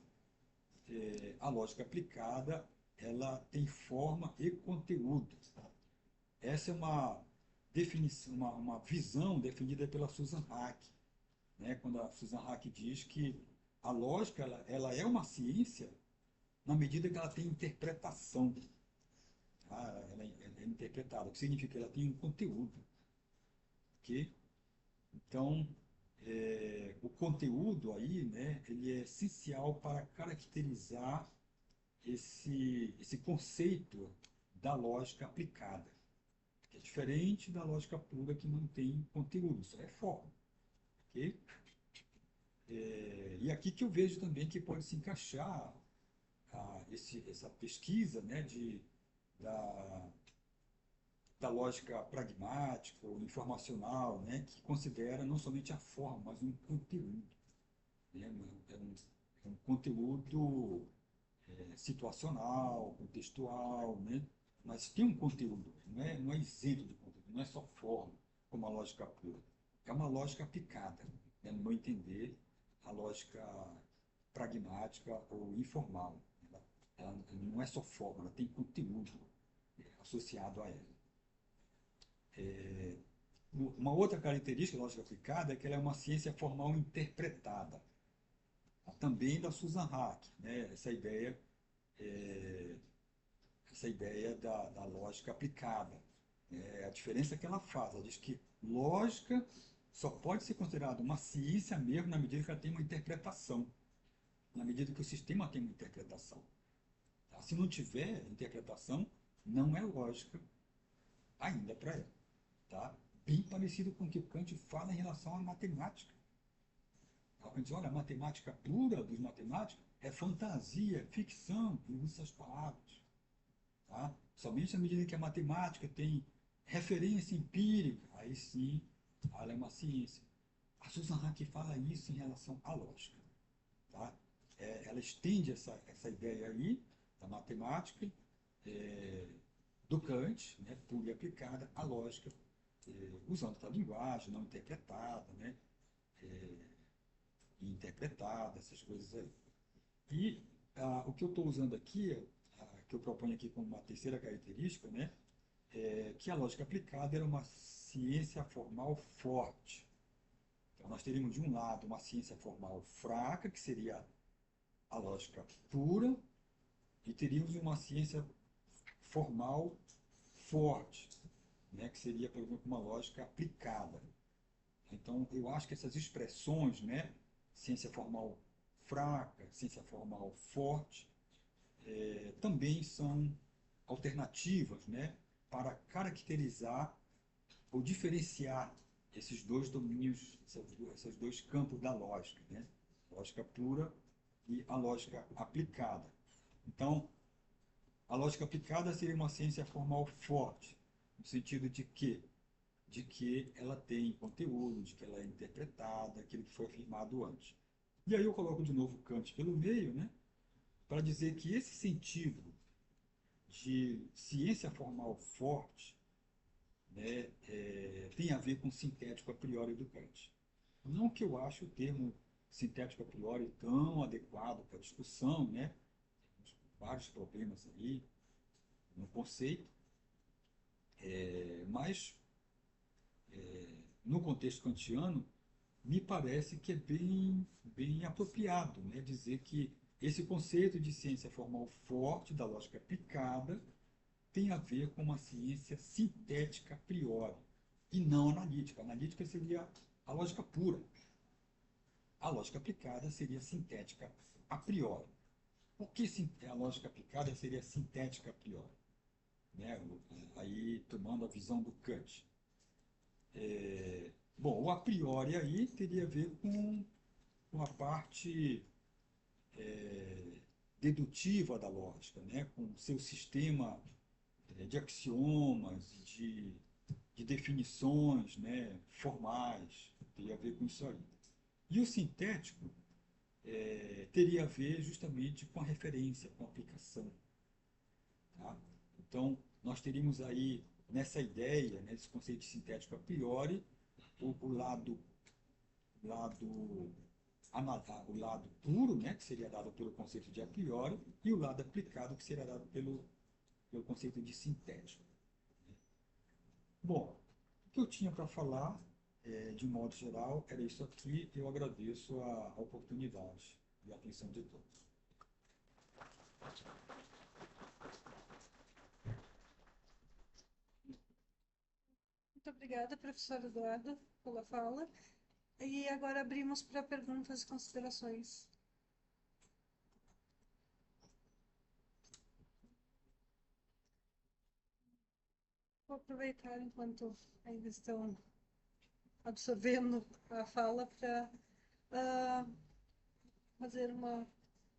a lógica aplicada ela tem forma e conteúdo. Essa é uma definição, uma visão definida pela Susan Hack, né? Quando a Susan Hack diz que a lógica ela é uma ciência na medida que ela tem interpretação. Tá? Ela é interpretada, o que significa que ela tem um conteúdo. Okay? Então, o conteúdo aí, né, ele é essencial para caracterizar esse conceito da lógica aplicada, que é diferente da lógica pura que não tem conteúdo, isso é forma. Okay? E aqui que eu vejo também que pode se encaixar essa pesquisa, né, da lógica pragmática ou informacional, né, que considera não somente a forma, mas um conteúdo. Né? É um conteúdo situacional, contextual, né? Mas tem um conteúdo, não é isento de conteúdo, não é só forma, como a lógica pura. É uma lógica aplicada, né? No meu entender, a lógica pragmática ou informal. Ela não é só forma, ela tem conteúdo associado a ela. Uma outra característica da lógica aplicada é que ela é uma ciência formal interpretada, também da Susan Hack, né? Essa ideia da lógica aplicada. A diferença que ela faz, ela diz que lógica só pode ser considerada uma ciência mesmo na medida que ela tem uma interpretação, na medida que o sistema tem uma interpretação. Tá? Se não tiver interpretação, não é lógica ainda para ela. Tá? Bem parecido com o que o Kant fala em relação à matemática. O Kant diz, olha, a matemática pura dos matemáticos é fantasia, ficção, e usa essas palavras. Tá? Somente à medida que a matemática tem referência empírica, aí sim, ela é uma ciência. A Susan Haack fala isso em relação à lógica. Tá? Ela estende essa ideia aí da matemática, é, do Kant, né, pura e aplicada, à lógica, usando a linguagem não interpretada, né, e interpretada, essas coisas aí. E o que eu estou usando aqui, que eu proponho aqui como uma terceira característica, né, é que a lógica aplicada era uma ciência formal forte. Então, nós teríamos, de um lado, uma ciência formal fraca, que seria a lógica pura, e teríamos uma ciência formal forte, né, que seria, por exemplo, uma lógica aplicada. Então, eu acho que essas expressões, né, ciência formal fraca, ciência formal forte, também são alternativas, né, para caracterizar ou diferenciar esses dois domínios, esses dois campos da lógica, né? Lógica pura e a lógica aplicada. Então, a lógica aplicada seria uma ciência formal forte, no sentido de que ela tem conteúdo, de que ela é interpretada, aquilo que foi afirmado antes. E aí eu coloco de novo Kant pelo meio, né, para dizer que esse sentido de ciência formal forte, né, tem a ver com sintético a priori do Kant. Não que eu ache o termo sintético a priori tão adequado para a discussão, né? Temos vários problemas aí no conceito, mas no contexto kantiano me parece que é bem apropriado, né? Dizer que esse conceito de ciência formal forte da lógica aplicada tem a ver com uma ciência sintética a priori e não analítica. A analítica seria a lógica pura. A lógica aplicada seria sintética a priori. Por que a lógica aplicada seria sintética a priori? Né? Aí, tomando a visão do Kant. Bom, o a priori aí teria a ver com a parte dedutiva da lógica, né? Com o seu sistema de axiomas, de definições, né? Formais, teria a ver com isso aí. E o sintético teria a ver justamente com a referência, com a aplicação. Tá? Então, nós teríamos aí, nessa ideia, nesse conceito de sintético a priori, o lado, o lado puro, né, que seria dado pelo conceito de a priori, e o lado aplicado, que seria dado pelo conceito de sintético. Bom, o que eu tinha para falar, de modo geral, era isso aqui. Eu agradeço a oportunidade e a atenção de todos. Muito obrigada, professor Eduardo, pela fala. E agora abrimos para perguntas e considerações. Vou aproveitar enquanto ainda estão absorvendo a fala para fazer uma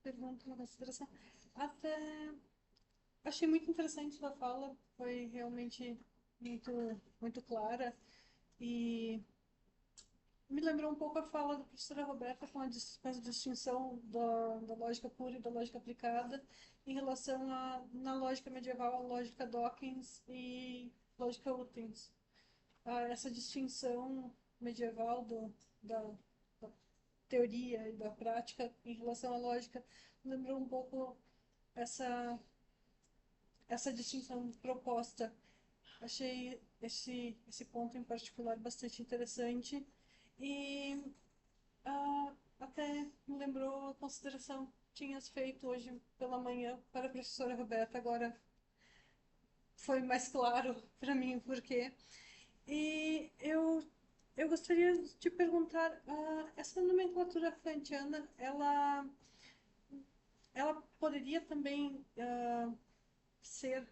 pergunta, uma consideração. Até achei muito interessante a fala, foi realmente muito clara e me lembrou um pouco a fala da professora Roberta com a distinção da lógica pura e da lógica aplicada em relação na lógica medieval, a lógica Dawkins e lógica Huygens. Essa distinção medieval da teoria e da prática em relação à lógica lembrou um pouco essa, essa distinção proposta. Achei esse ponto em particular bastante interessante e até me lembrou a consideração que tinhas feito hoje pela manhã para a professora Roberta, agora foi mais claro para mim o porquê. E eu gostaria de perguntar, essa nomenclatura kantiana, ela poderia também ser,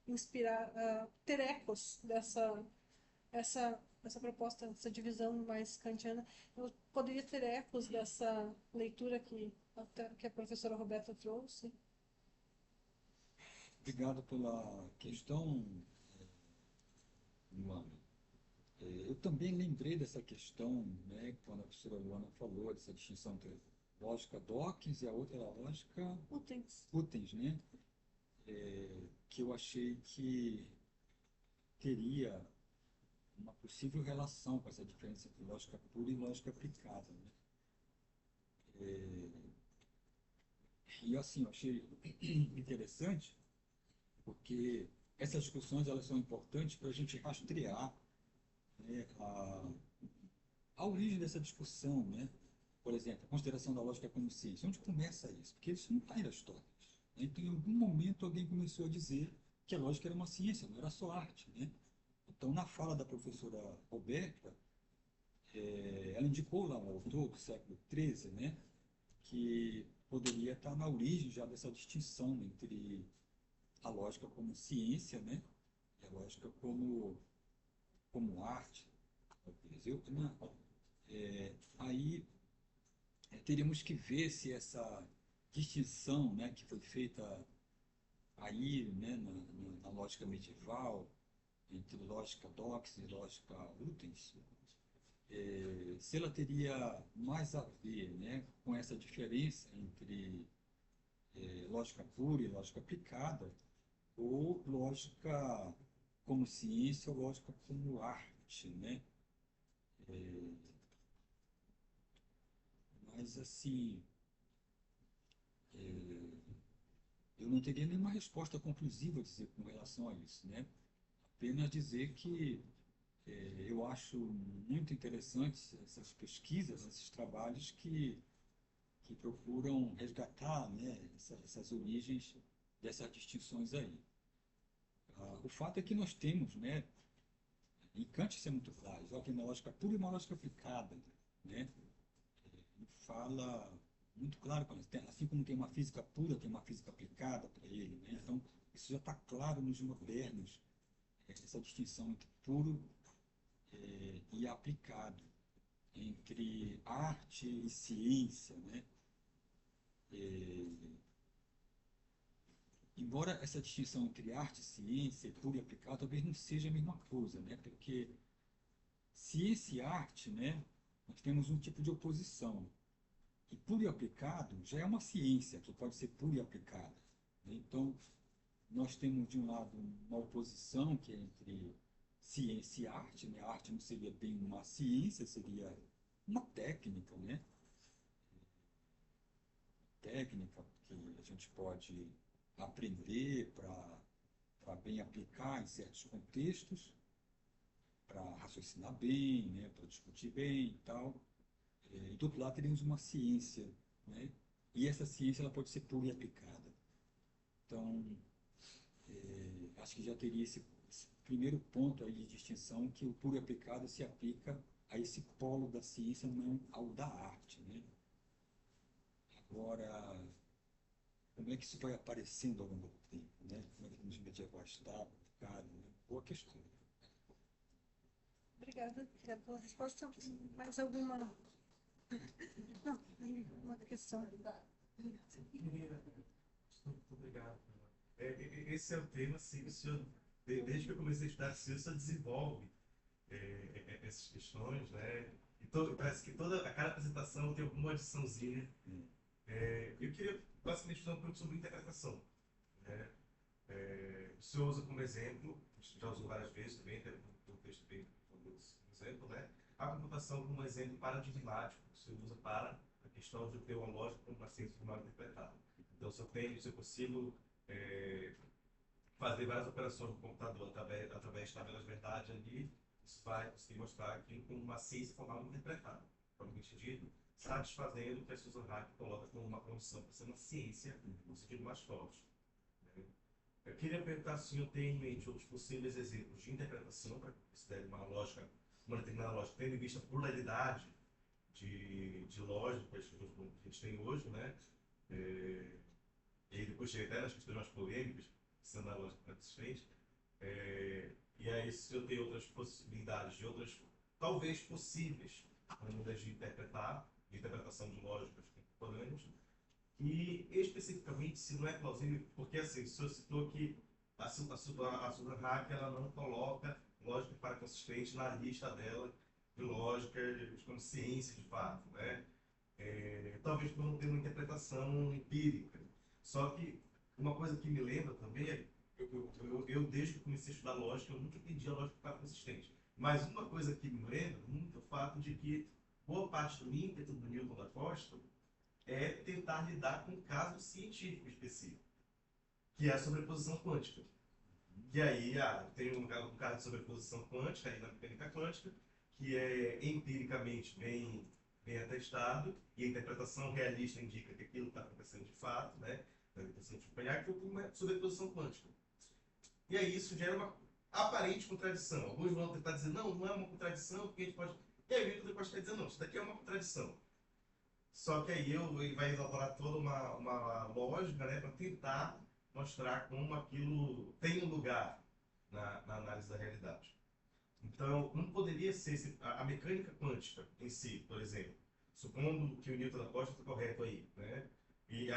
inspirar, ter ecos essa proposta, essa divisão mais kantiana, ela poderia ter ecos dessa leitura que a professora Roberta trouxe? Obrigado pela questão. também lembrei dessa questão, né, quando a professora Luana falou dessa distinção entre lógica Dawkins e a outra era a lógica Utens. Utens, né? Que eu achei que teria uma possível relação com essa diferença entre lógica pura e lógica aplicada, né? E assim, eu achei interessante porque essas discussões elas são importantes para a gente rastrear, né, a origem dessa discussão, né? Por exemplo, a consideração da lógica como ciência. Onde começa isso? Porque isso não está em Aristóteles, né? Então, em algum momento, alguém começou a dizer que a lógica era uma ciência, não era só arte, né? Então, na fala da professora Roberta, ela indicou lá um autor do século XIII, né, que poderia estar na origem já dessa distinção entre a lógica como ciência, né, e a lógica como arte. Eu, não, aí teríamos que ver se essa distinção, né, que foi feita aí, né, na lógica medieval, entre lógica Dawkins e lógica Lutyens, se ela teria mais a ver, né, com essa diferença entre lógica pura e lógica aplicada, ou lógica como ciência ou lógica como arte, né? Mas assim, eu não teria nenhuma resposta conclusiva a dizer com relação a isso, né? Apenas dizer que eu acho muito interessantes essas pesquisas, esses trabalhos que procuram resgatar, né, essas origens dessas distinções aí. O fato é que nós temos, né, e Kant isso é muito claro, já tem uma lógica pura e uma lógica aplicada, né? Ele fala muito claro, assim como tem uma física pura, tem uma física aplicada para ele, né? Então, isso já está claro nos modernos, essa distinção entre puro e aplicado, entre arte e ciência, né? Embora essa distinção entre arte, ciência, puro e aplicado talvez não seja a mesma coisa, né? Porque ciência e arte, né, nós temos um tipo de oposição. E puro e aplicado já é uma ciência que pode ser pura e aplicada, né? Então, nós temos de um lado uma oposição que é entre ciência e arte, né? A arte não seria bem uma ciência, seria uma técnica, né? Técnica que a gente pode aprender para bem aplicar em certos contextos, para raciocinar bem, né, para discutir bem e tal. E do outro lado teríamos uma ciência, né? E essa ciência ela pode ser pura e aplicada. Então, acho que já teria esse primeiro ponto aí de distinção que o puro e aplicado se aplica a esse polo da ciência, não ao da arte, né? Agora, como é que isso vai aparecendo ao longo do tempo, né? Como é que nos medievais está aplicado, né? Boa questão. Obrigada pela resposta. Mais alguma? Não, uma questão. Muito obrigado. Esse é o tema, sim, o senhor, desde que eu comecei a estudar ciência, o senhor desenvolve essas questões, né? E parece que a cada apresentação tem alguma adiçãozinha. Eu queria basicamente estudar um pouco sobre interpretação, né? O senhor usa como exemplo, já usou várias vezes também, tem um texto bem como exemplo, né? A computação como exemplo paradigmático, que o senhor usa para a questão de ter uma lógica como uma ciência formal interpretada. Então, se eu consigo fazer várias operações no computador através de tabelas de verdade ali, isso vai conseguir mostrar aquilo como uma ciência formal interpretada. Provavelmente dito, satisfazendo o que a Susan Haack coloca como uma condição para ser uma ciência, no sentido mais forte. Né? Eu queria perguntar se o senhor tem em mente outros possíveis exemplos de interpretação para que considere uma lógica, uma determinada lógica, tendo em vista a pluralidade de lógicas que a gente tem hoje, né? E aí depois chega até nas questões mais polêmicas, sendo a lógica existente. E aí, se eu tenho outras possibilidades, de outras, talvez possíveis, maneiras de interpretação de lógicas contemporâneas, e especificamente se não é plausível, porque assim, o senhor citou que a Susan Haack ela não coloca lógica para consistente na lista dela de lógica de consciência de fato, né? Talvez por não ter uma interpretação empírica. Só que uma coisa que me lembra também é desde que comecei a estudar lógica, eu nunca entendi a lógica para consistente. Mas uma coisa que me lembra muito é o fato de que boa parte do ímpeto do Newton da Costa é tentar lidar com um caso científico específico, que é a sobreposição quântica. E aí tem um caso de sobreposição quântica aí na mecânica quântica, que é empiricamente bem atestado, e a interpretação realista indica que aquilo está acontecendo de fato, né? A interpretação de Copenhague foi uma sobreposição quântica. E aí isso gera uma aparente contradição. Alguns vão tentar dizer, não, não é uma contradição, porque a gente pode... E aí o Newton depois quer dizer, não, isso daqui é uma contradição. Só que aí ele vai elaborar toda uma lógica, né, para tentar mostrar como aquilo tem um lugar na análise da realidade. Então, não poderia ser a mecânica quântica em si, por exemplo, supondo que o Newton da Costa está correto aí, né, e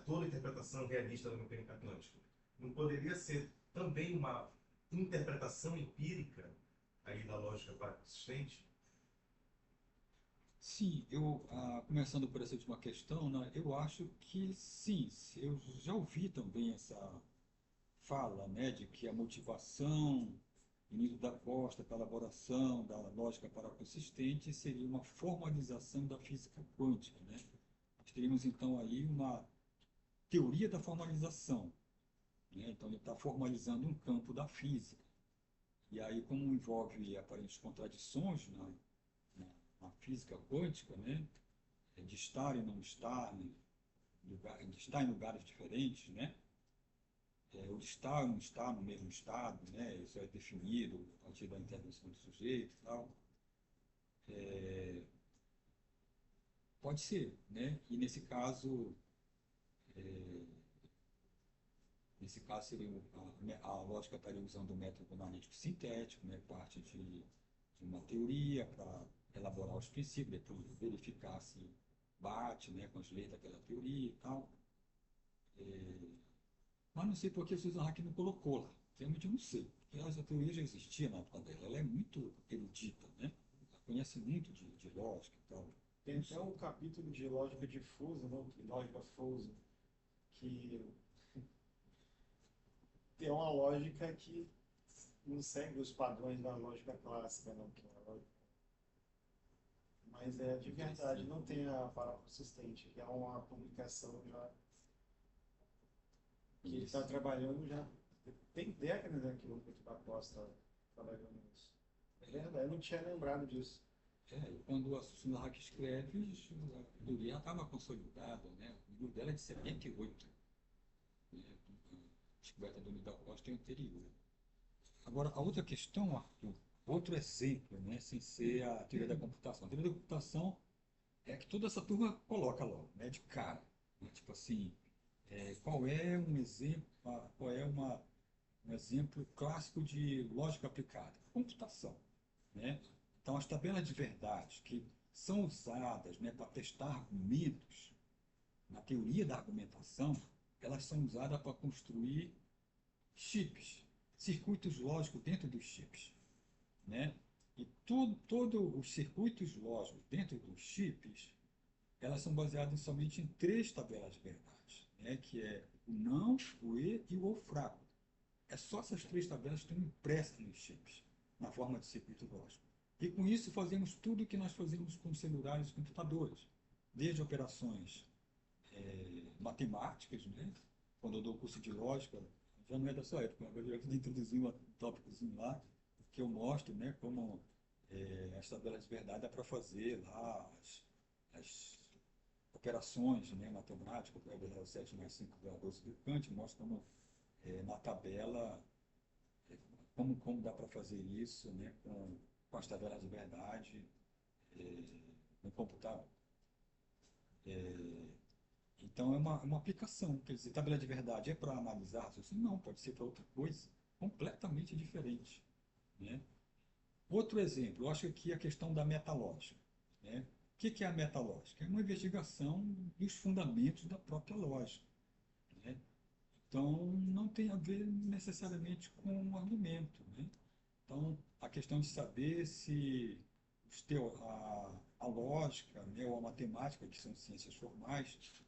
toda a interpretação realista da mecânica quântica, não poderia ser também uma interpretação empírica aí da lógica consistente? Sim, começando por essa última questão, né, eu acho que sim, eu já ouvi também essa fala, né, de que a motivação Newton da Costa para a elaboração da lógica paraconsistente seria uma formalização da física quântica, né? Nós teríamos então aí uma teoria da formalização, né? Então ele está formalizando um campo da física. E aí, como envolve aparentes contradições na física quântica, né? De estar e não estar, né? De estar em lugares diferentes, né? O estar ou não estar no mesmo estado, né? Isso é definido a partir da intervenção do sujeito e tal. Pode ser, né? E nesse caso seria a lógica estaria usando o método analítico sintético, né? Parte de uma teoria para elaborar os princípios, depois verificar se bate, né, com as leis daquela teoria e tal. Mas não sei por que o Susan Hack não colocou lá. Realmente eu não sei. Porque essa teoria já existia na época dela. Ela é muito erudita, né? Ela conhece muito de lógica e tal. Tem até um capítulo de lógica difusa, né? Lógica fusa, que tem uma lógica que não segue os padrões da lógica clássica, não, que é a lógica. Mas de verdade não tem a paraconsistente, que é uma publicação já que ele está trabalhando já tem décadas, né, que o Newton da Costa trabalhando nisso. É verdade, eu não tinha lembrado disso. E quando a Susan Hack escreve, a teoria estava consolidada, né? O livro dela é de 78. Né? A descoberta do Newton da Costa é anterior. Agora, a outra questão, Arthur, outro exemplo, né, sem ser a teoria da computação. A teoria da computação é que toda essa turma coloca logo, né, de cara. Né, tipo assim, qual é um exemplo, um exemplo clássico de lógica aplicada? Computação. Né? Então, as tabelas de verdade que são usadas, né, para testar argumentos, na teoria da argumentação, elas são usadas para construir chips, circuitos lógicos dentro dos chips, né? E todos os circuitos lógicos dentro dos chips, elas são baseadas somente em três tabelas de verdade, né? Que é o não, o e o fraco. É só essas três tabelas que estão impressas nos chips, na forma de circuito lógico. E com isso fazemos tudo o que nós fazemos com celulares e computadores, desde operações matemáticas, né? Quando eu dou curso de lógica, já não é da sua época, mas eu já introduzi um tópicozinho lá, que eu mostro, né, como as tabelas de verdade dá para fazer lá as operações, né, matemáticas, o 7 mais 5 da 12 do Kant, mostra como na tabela como dá para fazer isso, né, com as tabelas de verdade no computador. Então, é uma aplicação. Quer dizer, tabela de verdade é para analisar raciocínio? Não, pode ser para outra coisa, completamente diferente. Né? Outro exemplo, eu acho que a questão da metalógica. Né? O que é a metalógica? É uma investigação dos fundamentos da própria lógica. Né? Então, não tem a ver necessariamente com o argumento. Né? Então, a questão de saber se a lógica, né, ou a matemática, que são ciências formais,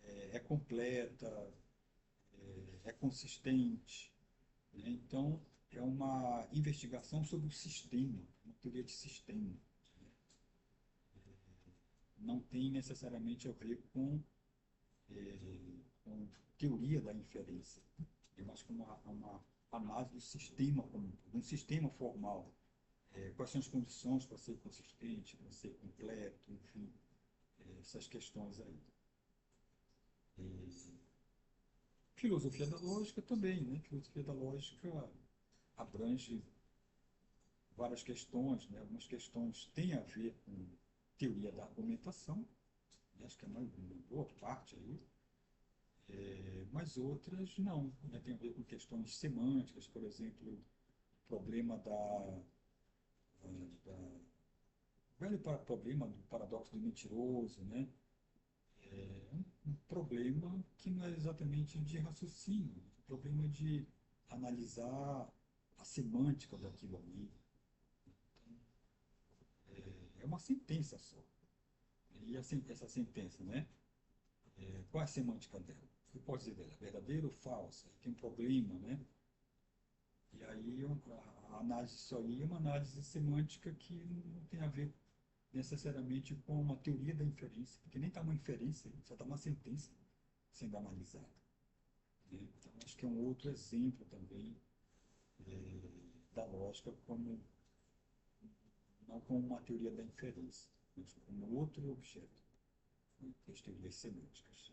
é completa, é consistente, né? Então, é uma investigação sobre o sistema, uma teoria de sistema. Não tem necessariamente a ver com teoria da inferência, é mais com uma análise do sistema, como um sistema formal. Quais são as condições para ser consistente, para ser completo, enfim, essas questões aí. E filosofia da lógica também, né? Filosofia da lógica abrange várias questões, né? Algumas questões têm a ver com teoria da argumentação, né? Acho que é uma boa parte aí, mas outras não, né? Tem a ver com questões semânticas, por exemplo, o problema da velho problema do paradoxo do mentiroso, né? Um problema que não é exatamente de raciocínio, é um problema de analisar a semântica daquilo ali. É uma sentença só. E essa sentença, né? Qual é a semântica dela? O que pode dizer dela? Verdadeira ou falsa? Tem um problema, né? E aí a análise disso aí é uma análise semântica que não tem a ver necessariamente com uma teoria da inferência, porque nem está uma inferência, só está uma sentença sendo analisada, né? Então, acho que é um outro exemplo também da lógica como não como uma teoria da inferência, mas como outro objeto, né? As teorias semânticas.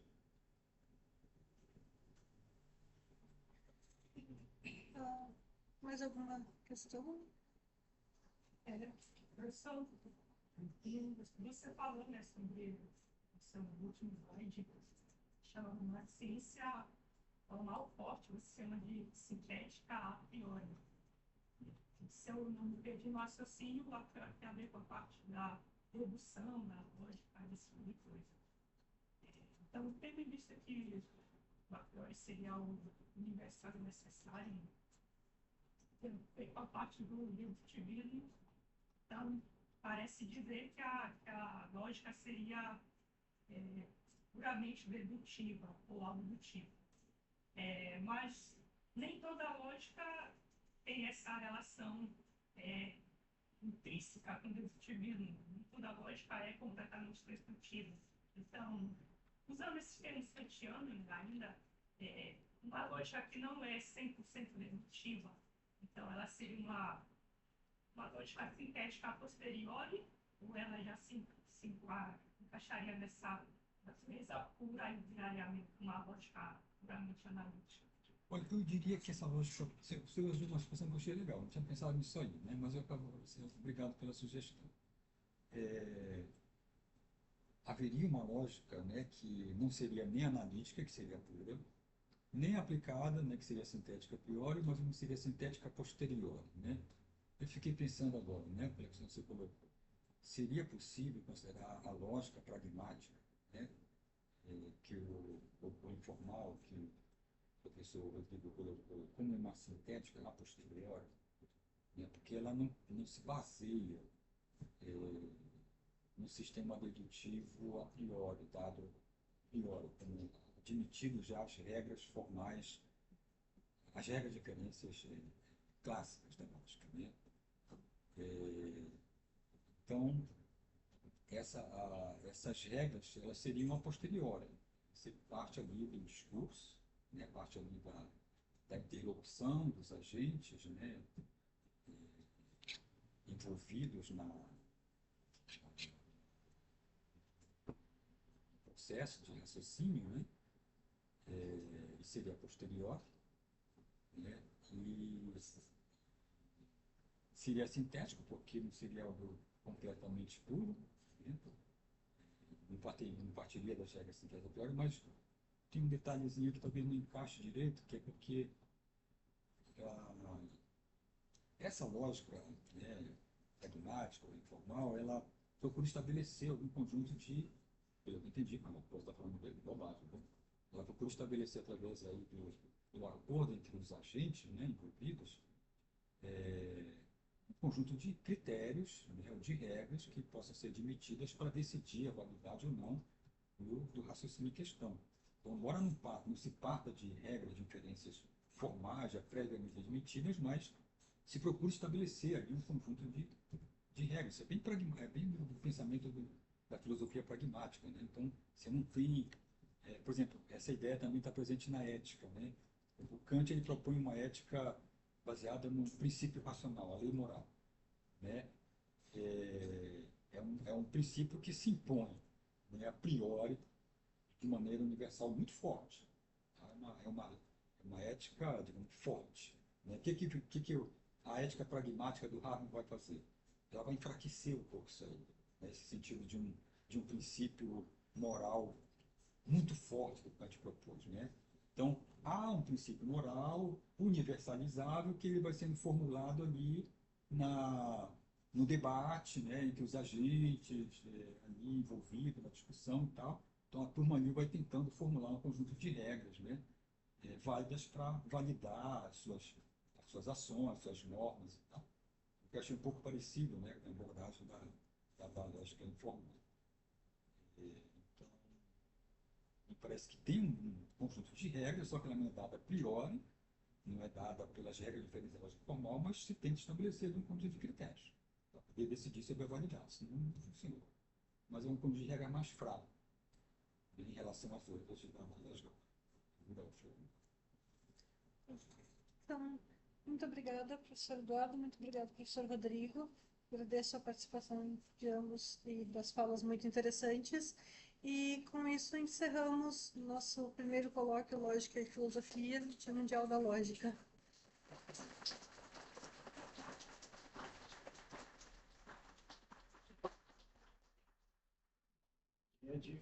Mais alguma questão? Professor, você falou, né, sobre o seu último slide, chamando a ciência formal forte, você chama de sintética a priori. Se eu não me perdi no raciocínio, tem a ver com a parte da dedução, da lógica, desse tipo de coisa. Então, tendo em vista que o a priori seria o universal necessário, com a parte do livro divino, então, parece dizer que a lógica seria puramente dedutiva ou algo do tipo. Mas nem toda lógica tem essa relação intrínseca com o dedutivismo. Nem toda lógica é completamente dedutiva. Então, usando esses termos kantianos ainda, uma lógica que não é 100% dedutiva, então ela seria uma lógica sintética a posteriori, ou ela já se encaixaria nessa natureza pura e viraria uma lógica puramente analítica? Olha, eu diria que essa lógica, você usou uma expressão que eu achei legal, não tinha pensado nisso aí, né? Mas eu acabo, obrigado pela sugestão. Haveria uma lógica, né, que não seria nem analítica, que seria pura, nem aplicada, né, que seria sintética a priori, mas não seria sintética a posteriori, né? Eu fiquei pensando agora, né, pela questão que você colocou, seria possível considerar a lógica pragmática, né, que o informal, que o professor Rodrigo colocou como uma sintética a posteriori, né, porque ela não se baseia no sistema dedutivo a priori, dado a priori, como admitido já as regras formais, as regras de referências clássicas da lógica, né? Então, essas regras elas seriam a posteriori. Você parte ali do discurso, né? Parte ali da interlocução dos agentes, né? Envolvidos no processo de raciocínio, né? E seria a posteriori, né? E seria sintético, porque não seria algo completamente puro, né? Não partiria das regras sintéticas a priori, mas tem um detalhezinho que talvez não encaixe direito, que é porque essa lógica, né, pragmática ou informal, ela procura estabelecer algum conjunto de, pelo que eu entendi, mas posso estar falando bobagem, né? Ela procura estabelecer através aí do acordo entre os agentes, né, envolvidos, um conjunto de critérios, né, ou de regras que possam ser admitidas para decidir a validade ou não do raciocínio em questão. Então, embora não se parta de regras, de inferências formais, já previamente admitidas, mas se procura estabelecer ali um conjunto de regras. Isso é bem do pensamento da filosofia pragmática, né? Então, você não tem, por exemplo, essa ideia também está presente na ética, né? O Kant ele propõe uma ética baseada no princípio racional, a lei moral, né? É um princípio que se impõe, né, a priori, de maneira universal muito forte. Tá? É uma ética, digamos, forte. Né? A ética pragmática do Habermas vai fazer? Ela vai enfraquecer um pouco isso aí, né? Esse sentido de um princípio moral muito forte que o Kant propôs. Né? Então, há um princípio moral universalizável que ele vai sendo formulado ali no debate, né, entre os agentes ali envolvidos na discussão e tal. Então, a turma ali vai tentando formular um conjunto de regras, né, válidas para validar as suas ações, as suas normas e tal. O que eu achei um pouco parecido, né, com a abordagem da lógica informal. Então, me parece que tem um conjunto de regras, só que ela não é dada a priori, não é dada pelas regras de diferença lógica formal, mas se tem de estabelecer um conjunto de critérios para poder decidir se vai validar, senão não funciona. Mas é um conjunto de regras mais fraco em relação às outras da lógica. Então, muito obrigada, professor Eduardo, muito obrigada, professor Rodrigo. Agradeço a participação de ambos e das falas muito interessantes. E com isso encerramos nosso primeiro colóquio Lógica e Filosofia do Dia Mundial da Lógica. E é de